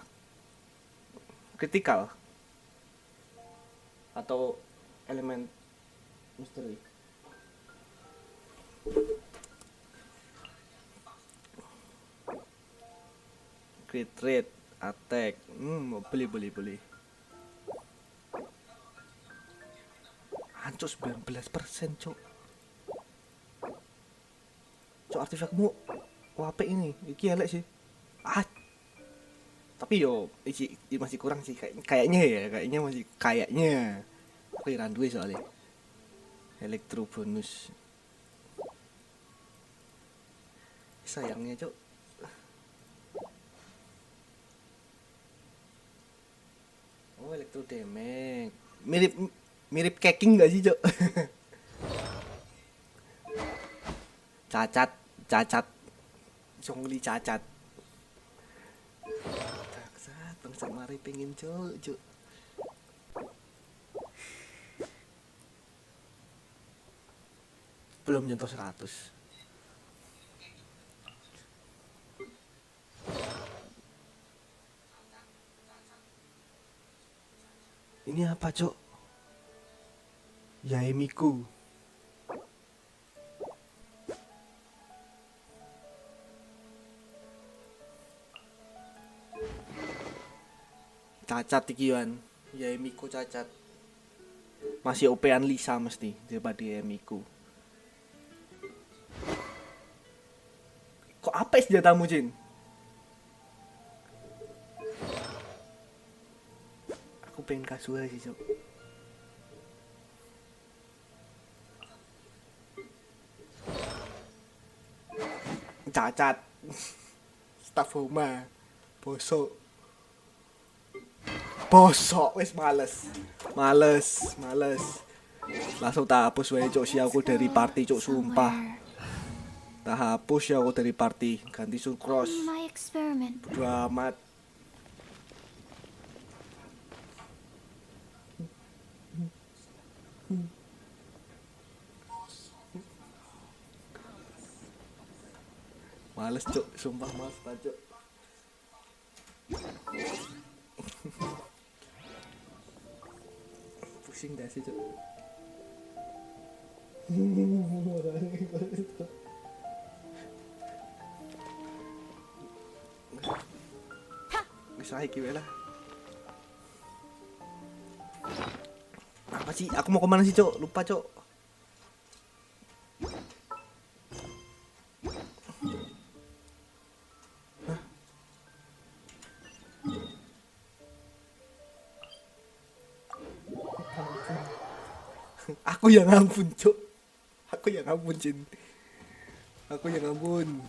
Speaker 1: Critical atau elemen misteri? Crit rate, attack. Boleh. Hancur 19%, Cok. Cok, artefakmu WP ini. Iki elek sih. Tapi yo masih kurang sih kayaknya ya, kayaknya masih kayaknya. Aku iran duwe soalnya. Elektro bonus. Sayangnya, Cuk. Oh, elektro damage. Mirip Keqing enggak sih, Cuk? Cacat. Jongli cacat. Bangsat mari pengen, Cuk. Belum nyentuh 100. Ini apa, Cok? Yaemiku. Cacat iki Yuan. Yaemiku cacat. Masih OP-an Lisa mesti daripada Yaemiku. Kok apa senjatamu, Jin? Aku pengen kasual sih, Cok. Cacat. Staff Homa. Bosok wis males. Langsung tak hapus wae, Cok, si aku dari party, Cok, sumpah. Tak hapus ya aku dari party, ganti Sucrose.
Speaker 5: My experiment.
Speaker 1: Bodo amat. Males, Cok, sumpah males banget, Cok. Pusing dah sih, Cok. Bisa iki wae lah. Apa sih? Aku mau kemana sih, Cok? Lupa, Cok. Aku yang ampun, Cok. Aku yang ampun, Jin. Aku yang ampun.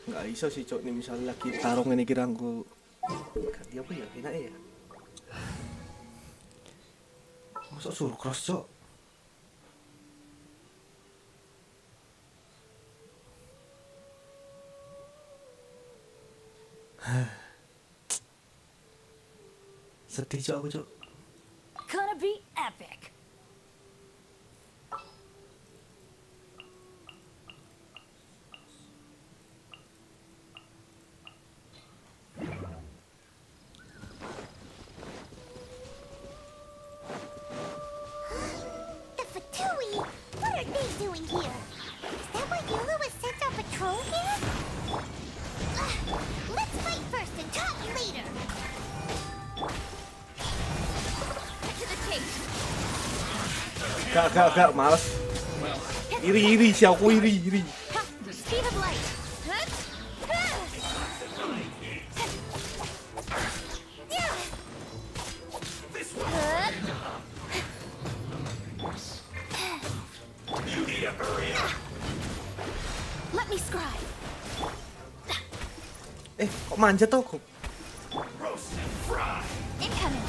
Speaker 1: Nggak iso sih, Cok, nih misalnya lagi tarung ini kira aku ganti apa ya, enak ya. Masuk suruh cross, Cok. Sedih, Cok, aku, Cok.
Speaker 2: Gonna be epic.
Speaker 5: The Fatui! What are they doing here? Is that why Yula was sent on patrol here? Let's fight first and talk later!
Speaker 2: To the chase.
Speaker 1: Gak, males. Iri, si aku iri.
Speaker 2: Ha! Speed of light. Huh?
Speaker 5: Let me scribe.
Speaker 1: Kok manjat toh?
Speaker 5: Incoming.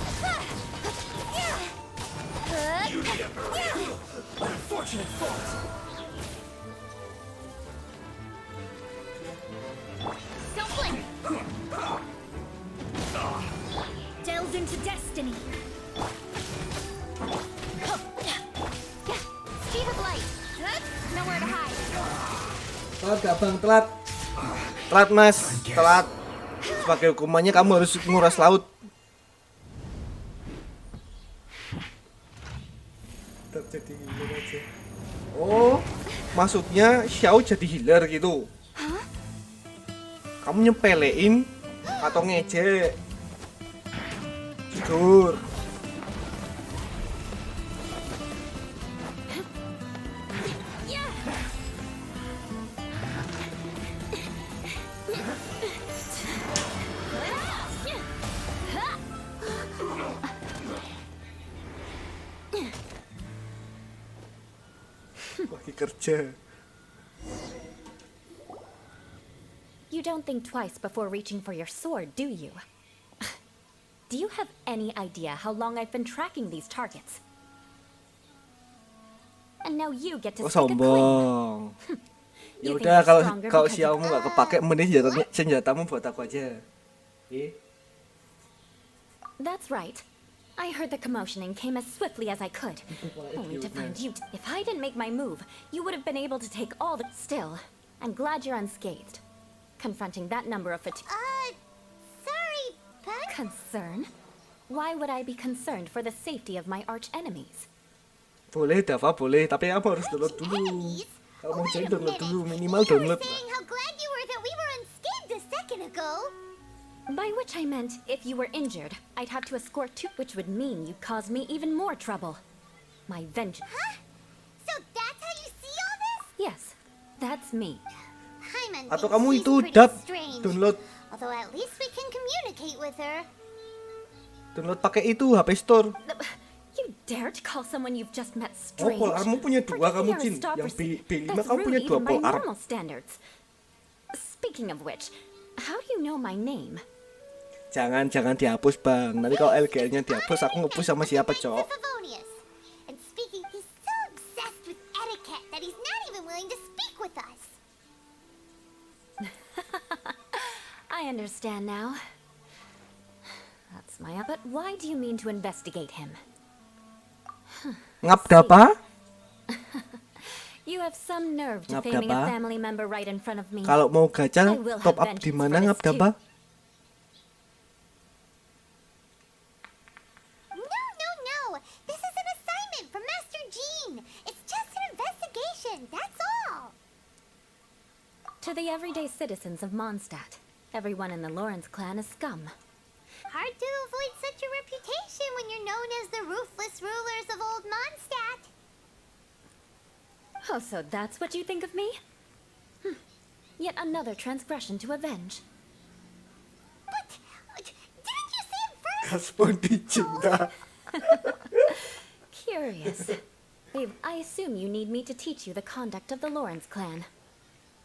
Speaker 2: Don't blink. Delve into destiny.
Speaker 5: Speed of light.
Speaker 2: Nowhere to hide.
Speaker 1: Telat gak, Bang? Telat, Mas. Telat. Sebagai hukumannya kamu harus nguras laut. Tetap jadi healer aja. Oh, maksudnya Xiao jadi healer gitu. Kamu nyepelein atau ngejek? Jujur. Lagi kerja.
Speaker 10: You don't think twice before reaching for your sword, do you? Do you have any idea how long I've been tracking these targets? And now you get to
Speaker 1: Oh,
Speaker 10: stick a claim.
Speaker 1: sombong. Ya
Speaker 10: You think
Speaker 1: udah,
Speaker 10: you're
Speaker 1: kalau
Speaker 10: stronger
Speaker 1: kalau
Speaker 10: because
Speaker 1: siamu nggak kepake, mending senjatamu buat aku aja.
Speaker 10: That's right. I heard the commotion and came as swiftly as I could. Only to find you. If I didn't make my move, you would have been able to take all the... Still, I'm glad you're unscathed. Confronting that number of
Speaker 5: Sorry, but...
Speaker 10: Concern? Why would I be concerned for the safety of my arch enemies?
Speaker 1: Boleh, Dava, boleh. Tapi kamu harus download dulu.
Speaker 5: Enemies?
Speaker 1: Kalau mau
Speaker 5: Wait
Speaker 1: jadi
Speaker 5: a
Speaker 1: download
Speaker 5: minute.
Speaker 1: dulu, minimal
Speaker 5: You were
Speaker 1: download.
Speaker 5: saying how glad you were that we were unscathed a second ago.
Speaker 10: By which I meant, if you were injured, I'd have to escort you, which would mean you'd cause me even more trouble. My vengeance.
Speaker 5: Huh? So that's how you see all this?
Speaker 10: Yes, that's me.
Speaker 5: Hyman
Speaker 1: Atau
Speaker 5: thinks
Speaker 1: kamu
Speaker 5: she's
Speaker 1: itu
Speaker 5: pretty
Speaker 1: dap
Speaker 5: strange.
Speaker 1: download
Speaker 5: Although at least we can communicate with her.
Speaker 1: pakai itu HP Store.
Speaker 10: You dare to call someone you've just met
Speaker 1: Oh,
Speaker 10: strange?
Speaker 1: kalau kamu punya dua, kamu Jin. Yang B5
Speaker 10: That's
Speaker 1: kamu punya
Speaker 10: rude
Speaker 1: dua
Speaker 10: even by
Speaker 1: polar.
Speaker 10: normal standards. Speaking of which, how do you know my name?
Speaker 1: Jangan dihapus, Bang. Nanti kalau LGL-nya dihapus, aku ngepush sama siapa, Cok?
Speaker 5: And speaking, he's so obsessed with etiquette that he's not even willing to speak with us.
Speaker 10: I understand now. That's my... But why do you mean to investigate him?
Speaker 1: Ngap dapa?
Speaker 10: You have some nerve
Speaker 1: Ngap
Speaker 10: defaming a
Speaker 1: dapa?
Speaker 10: family member right in front of me.
Speaker 1: Kalau mau gacha,
Speaker 10: I will
Speaker 1: top
Speaker 10: have
Speaker 1: up di
Speaker 10: vengeance
Speaker 1: mana
Speaker 10: for
Speaker 1: ngap
Speaker 10: this too.
Speaker 1: dapa?
Speaker 5: No. This is an assignment from Master Jean. It's just an investigation, that's all.
Speaker 10: To the everyday citizens of Mondstadt, everyone in the Lawrence clan is scum.
Speaker 5: Hard to avoid such a reputation when you're known as the ruthless rulers of old Mondstadt.
Speaker 10: Oh, so that's what you think of me? Yet another transgression to avenge.
Speaker 5: But didn't you say it first?
Speaker 1: Gaspon di cinta.
Speaker 10: Curious. Babe, I assume you need me to teach you the conduct of the Lawrence clan.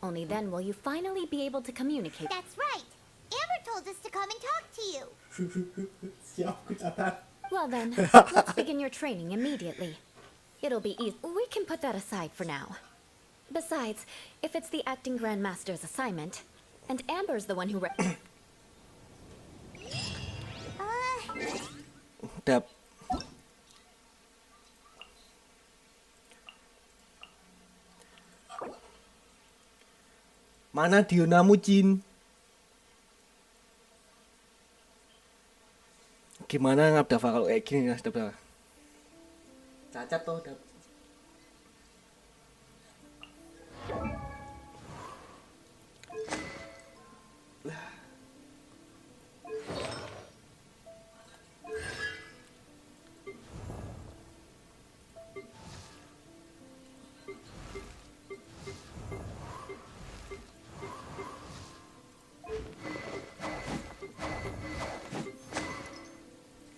Speaker 10: Only then will you finally be able to communicate.
Speaker 5: That's right. Amber told us to come and talk to you.
Speaker 1: Siap, ku catat.
Speaker 10: Well then, let's begin your training immediately. It'll be easy. We can put that aside for now. Besides, if it's the acting Grandmaster's assignment, and Amber's the one who
Speaker 1: Dap. Mana Dionamu, Jin? Gimana ngap Dava kalau kayak gini, Mas Dava? Cacat toh, Dap.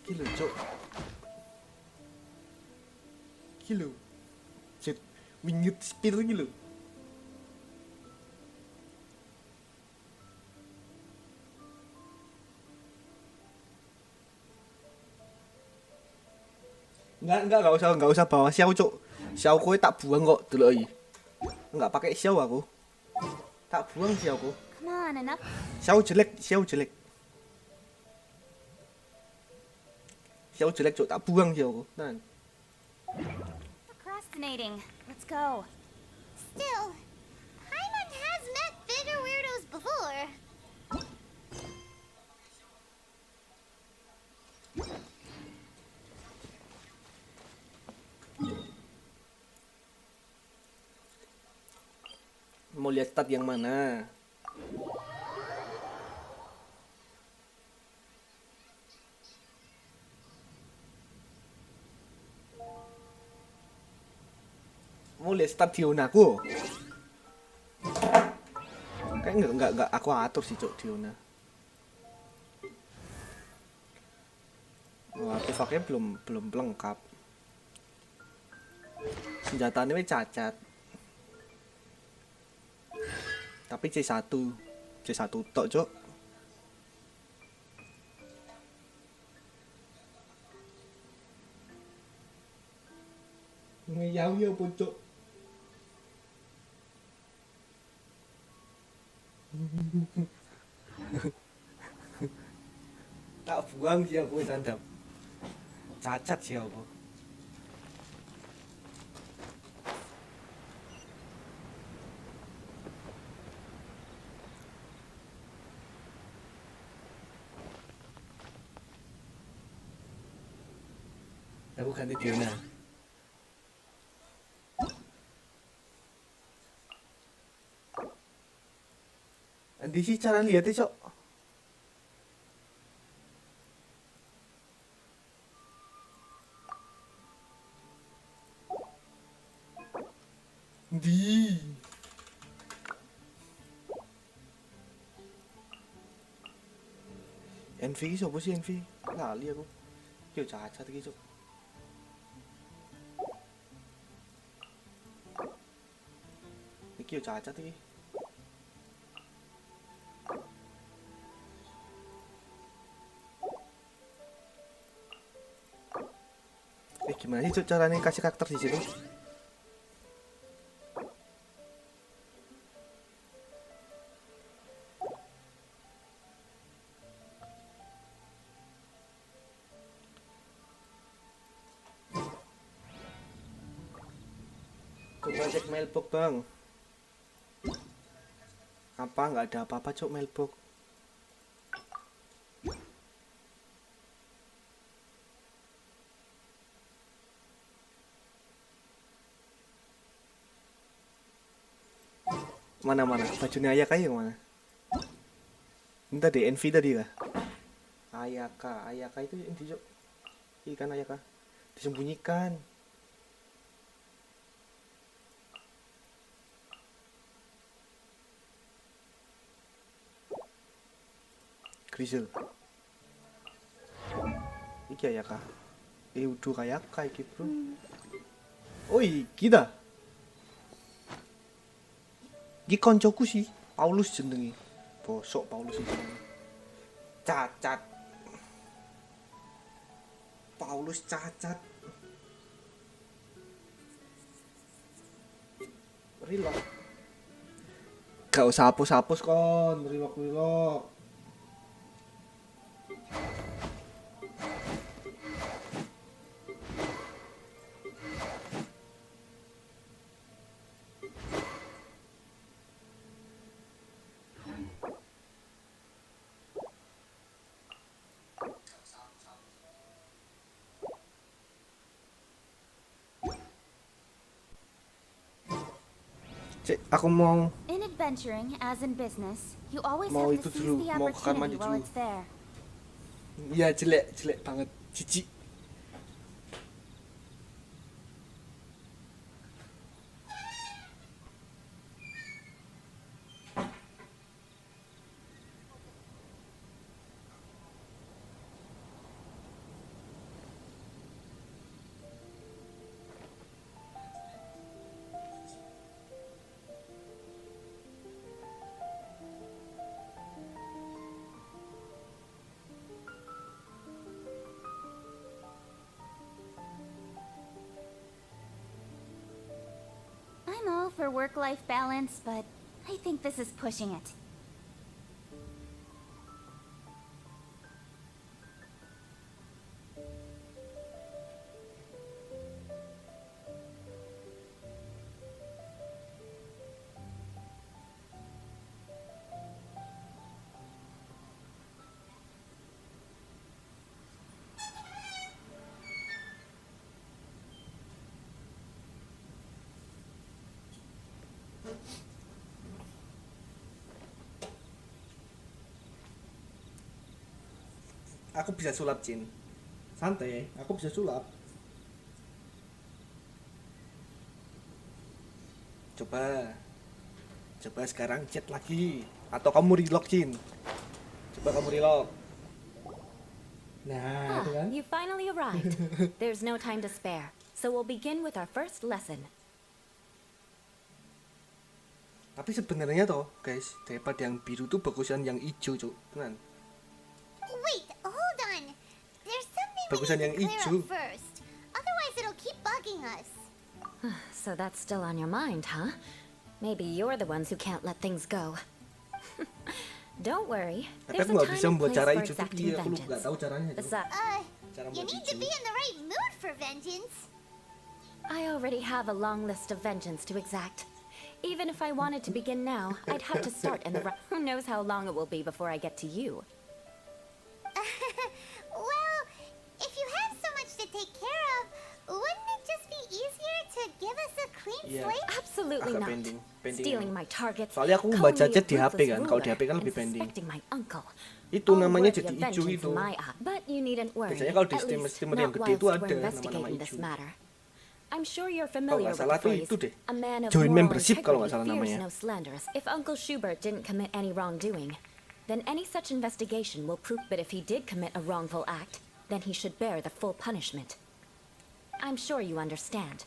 Speaker 1: Gila, Cok. Gila. Jet winyut spear gila. Enggak usah bawa xiao, Cok. Xiao kowe tak buang kok dulu iki. Enggak pakai xiao aku. Tak buang xiao ku.
Speaker 5: Come on, enough.
Speaker 1: Xiao jelek. Xiao jelek, Cok, tak buang xiao ku. Nah.
Speaker 5: Procrastinating. Let's go. Still, Hyman has met bigger weirdos before.
Speaker 1: Mau lihat stat yang mana? Mau lihat stadion aku. Kayak enggak aku atur sih cok Diona. Oh, artefaknya belum lengkap. Senjatanya cacat. Tapi C1 tok cok. Ngeyau ya pucuk. Tak buang sih aku sandap. Cacat sih aku. Aku ganti Diona. Nanti sih cara lihatnya cok. Di. NV ki sopo sih NV? Lali aku. Yo cacat ki cok. Iki yo cacat iki. Gimana sih cok caranya kasih karakter di situ? Coba cek mailbox bang. Apa nggak ada apa-apa cok mailbox? Mana bajunya Ayaka yang mana? Ini tadi NV tadi kah? Ayaka itu yang dijok. Ikan Ayaka disembunyikan. Grizzle. Iki Ayaka. Udah Ayaka iki bro. Oh iki dah. Iki koncoku sih, Paulus jenenge. Bosok Paulus iki. Cacat. Paulus cacat. Rilok. Gak usah hapus-hapus kon, rilok. Cek, aku mau
Speaker 10: In adventuring, as in business, you always
Speaker 1: Mau
Speaker 10: have
Speaker 1: itu
Speaker 10: to seize
Speaker 1: dulu,
Speaker 10: the
Speaker 1: mau ke kamar
Speaker 10: opportunity while
Speaker 1: dulu.
Speaker 10: it's there.
Speaker 1: ya jelek banget, jijik.
Speaker 10: I'm all for work-life balance, but I think this is pushing it.
Speaker 1: Aku bisa sulap, Cin. Santai, aku bisa sulap. Coba sekarang chat lagi. Atau kamu relock, Jin. Coba kamu relock. Nah, itu kan.
Speaker 10: You finally arrived. There's no time to spare, so we'll begin with our first lesson.
Speaker 1: Tapi sebenarnya toh, guys, daripada yang biru tuh bagusan yang hijau, Cuk. Tenan.
Speaker 5: Wait, hold on. There's something we
Speaker 1: Bagusan
Speaker 5: need
Speaker 1: yang
Speaker 5: to clear
Speaker 1: hijau.
Speaker 5: up first. Otherwise it'll keep bugging us.
Speaker 10: So that's still on your mind, huh? Maybe you're the ones who can't let things go. Don't worry.
Speaker 1: Tapi
Speaker 10: There's
Speaker 1: aku
Speaker 10: a
Speaker 1: nggak
Speaker 10: time
Speaker 1: bisa
Speaker 10: and
Speaker 1: membuat
Speaker 10: place
Speaker 1: cara
Speaker 10: for
Speaker 1: hijau tuh
Speaker 10: exacting
Speaker 1: dia. Aku nggak
Speaker 10: vengeance.
Speaker 1: tahu caranya. Cuk.
Speaker 10: Besides,
Speaker 1: Cara
Speaker 5: You
Speaker 1: buat
Speaker 5: need to
Speaker 1: hijau.
Speaker 5: be in the right mood for vengeance.
Speaker 10: I already have a long list of vengeance to exact. Even if I wanted to begin now, I'd have to start in the right. Who knows how long it will be before I get to you?
Speaker 5: Well, if you have so much to take care of, wouldn't it just be easier to give us a clean
Speaker 1: Iya.
Speaker 5: slate?
Speaker 10: Absolutely
Speaker 1: Agak
Speaker 10: not.
Speaker 1: pending
Speaker 10: Stealing my targets.
Speaker 1: Soalnya aku
Speaker 10: calling
Speaker 1: baca
Speaker 10: me a
Speaker 1: chat di HP
Speaker 10: ruthless
Speaker 1: kan. Kalau di
Speaker 10: ruler,
Speaker 1: HP kan lebih
Speaker 10: and
Speaker 1: pending.
Speaker 10: suspecting my uncle.
Speaker 1: Itu
Speaker 10: All
Speaker 1: namanya
Speaker 10: worthy
Speaker 1: jadi
Speaker 10: of
Speaker 1: hijau
Speaker 10: vengeance
Speaker 1: itu.
Speaker 10: in my eye. But you needn't worry.
Speaker 1: Biasanya kalau di
Speaker 10: At least
Speaker 1: streamer-streamer yang
Speaker 10: not
Speaker 1: gede itu
Speaker 10: whilst
Speaker 1: ada
Speaker 10: we're
Speaker 1: nama-nama
Speaker 10: investigating this
Speaker 1: hijau.
Speaker 10: matter. I'm sure you're
Speaker 1: Kalau
Speaker 10: familiar
Speaker 1: nggak
Speaker 10: with
Speaker 1: salah
Speaker 10: the
Speaker 1: tuh
Speaker 10: phrase,
Speaker 1: itu deh.
Speaker 10: a man of
Speaker 1: Join
Speaker 10: moral
Speaker 1: membership kalau nggak
Speaker 10: integrity
Speaker 1: salah
Speaker 10: fears
Speaker 1: namanya.
Speaker 10: no slanderers. If Uncle Schubert didn't commit any wrongdoing, then any such investigation will prove. But if he did commit a wrongful act, then he should bear the full punishment. I'm sure you understand.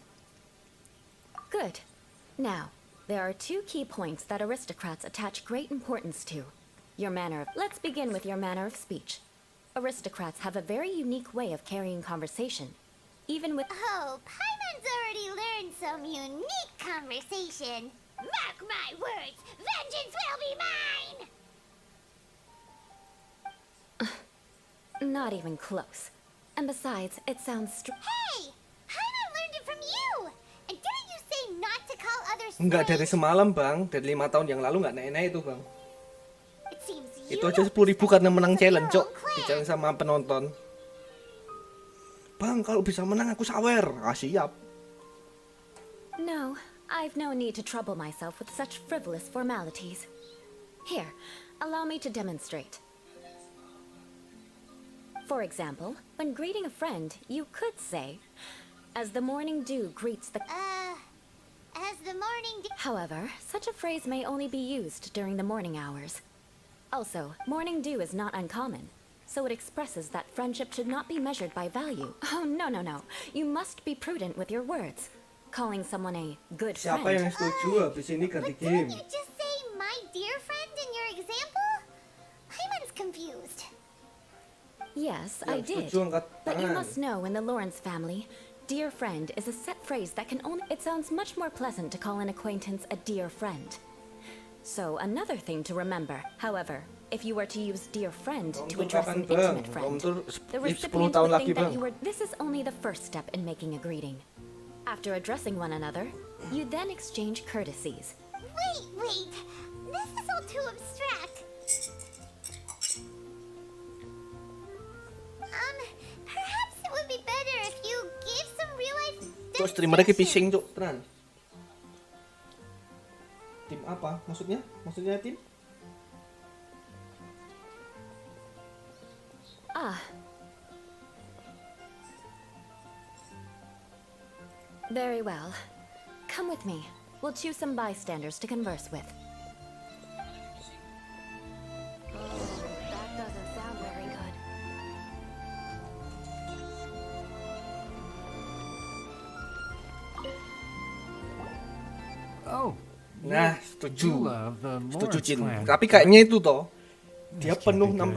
Speaker 10: Good. Now, there are two key points that aristocrats attach great importance to. Your manner of... Let's begin with your manner of speech. Aristocrats have a very unique way of carrying conversation, even with...
Speaker 5: Oh, Paimon's already learned some unique conversation. Mark my words, vengeance will be mine!
Speaker 10: Not even close. And besides, it sounds
Speaker 5: Hey! Paimon learned it from you! And didn't you say not to call others
Speaker 1: Enggak dari
Speaker 5: slaves?
Speaker 1: semalam, Bang. Dari 5 tahun yang lalu nggak naik-naik itu, Bang.
Speaker 5: It seems
Speaker 1: Itu
Speaker 5: you
Speaker 1: aja
Speaker 5: don't
Speaker 1: 10.000 karena menang
Speaker 5: respect
Speaker 1: challenge,
Speaker 5: your
Speaker 1: Cok.
Speaker 5: own clan.
Speaker 1: Di challenge sama penonton. Bang, kalau bisa menang aku sawer. Ah, siap.
Speaker 10: No, I've no need to trouble myself with such frivolous formalities. Here, allow me to demonstrate. For example, when greeting a friend, you could say, as the morning dew greets the...
Speaker 5: As the morning dew...
Speaker 10: However, such a phrase may only be used during the morning hours. Also, morning dew is not uncommon, so it expresses that friendship should not be measured by value. Oh, no. You must be prudent with your words. Calling someone a good
Speaker 1: Siapa
Speaker 10: friend...
Speaker 1: yang setuju habis ini ganti
Speaker 5: But didn't
Speaker 1: game?
Speaker 5: you just say my dear friend in your example? Paimon's confused.
Speaker 10: Yes, I
Speaker 1: Yang
Speaker 10: did.
Speaker 1: setuju angkat
Speaker 10: But you
Speaker 1: tangan.
Speaker 10: must know in the Lawrence family, dear friend is a set phrase that can only... It sounds much more pleasant to call an acquaintance a dear friend. So, another thing to remember, however, if you were to use dear friend to
Speaker 1: Om Tur
Speaker 10: address
Speaker 1: kapan,
Speaker 10: an
Speaker 1: Bang?
Speaker 10: intimate
Speaker 1: Om
Speaker 10: friend,
Speaker 1: Tur
Speaker 10: the
Speaker 1: 10
Speaker 10: recipient
Speaker 1: tahun
Speaker 10: would
Speaker 1: lagi,
Speaker 10: think that
Speaker 1: Bang.
Speaker 10: you were... This is only the first step in making a greeting. After addressing one another, you then exchange courtesies.
Speaker 5: Wait. This is all too abstract. Perhaps it would be better if you gave some real-life
Speaker 1: Cok, streamernya ki
Speaker 5: demonstration.
Speaker 1: pising, Cok. Tenan. Tim apa? Maksudnya? Maksudnya tim?
Speaker 10: Very well. Come with me. We'll choose some bystanders to converse with. Oh, that doesn't sound very good.
Speaker 3: Oh,
Speaker 1: Nah,
Speaker 3: you
Speaker 1: setuju.
Speaker 3: love the
Speaker 1: Setuju,
Speaker 3: Lawrence
Speaker 1: Jin.
Speaker 3: clan.
Speaker 1: Tapi kayaknya itu toh. Dia
Speaker 3: This can't
Speaker 1: penuh
Speaker 3: be good.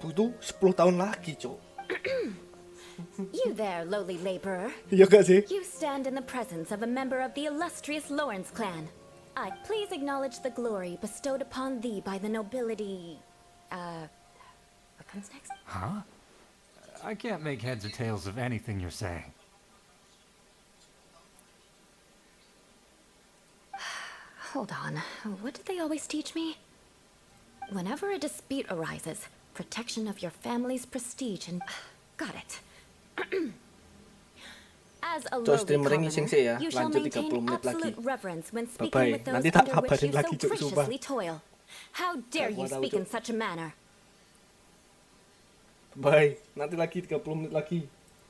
Speaker 1: 600.000 tuh 10 tahun lagi, Cok.
Speaker 10: You there, lowly laborer.
Speaker 1: Iya gak sih?
Speaker 10: You stand in the presence of a member of the illustrious Lawrence clan. I please acknowledge the glory bestowed upon thee by the nobility. What comes next?
Speaker 3: Huh? I can't make heads or tails of anything you're saying.
Speaker 10: Hold on. What did they always teach me? Whenever a dispute arises, protection of your family's prestige and... Got it. As a lowly
Speaker 1: streamer ini
Speaker 10: commoner,
Speaker 1: sing-sing ya,
Speaker 10: you shall
Speaker 1: lanjut
Speaker 10: maintain
Speaker 1: 30 menit lagi.
Speaker 10: absolute reverence when speaking
Speaker 1: Bye-bye.
Speaker 10: with those
Speaker 1: Nanti tak
Speaker 10: under which
Speaker 1: kabarin
Speaker 10: you
Speaker 1: lagi,
Speaker 10: so
Speaker 1: Cuk, sumpah.
Speaker 10: graciously toil. How dare
Speaker 1: Gak
Speaker 10: you
Speaker 1: gua tahu,
Speaker 10: speak in
Speaker 1: Cuk.
Speaker 10: such a manner?
Speaker 1: Bye. Nanti lagi 30 menit lagi.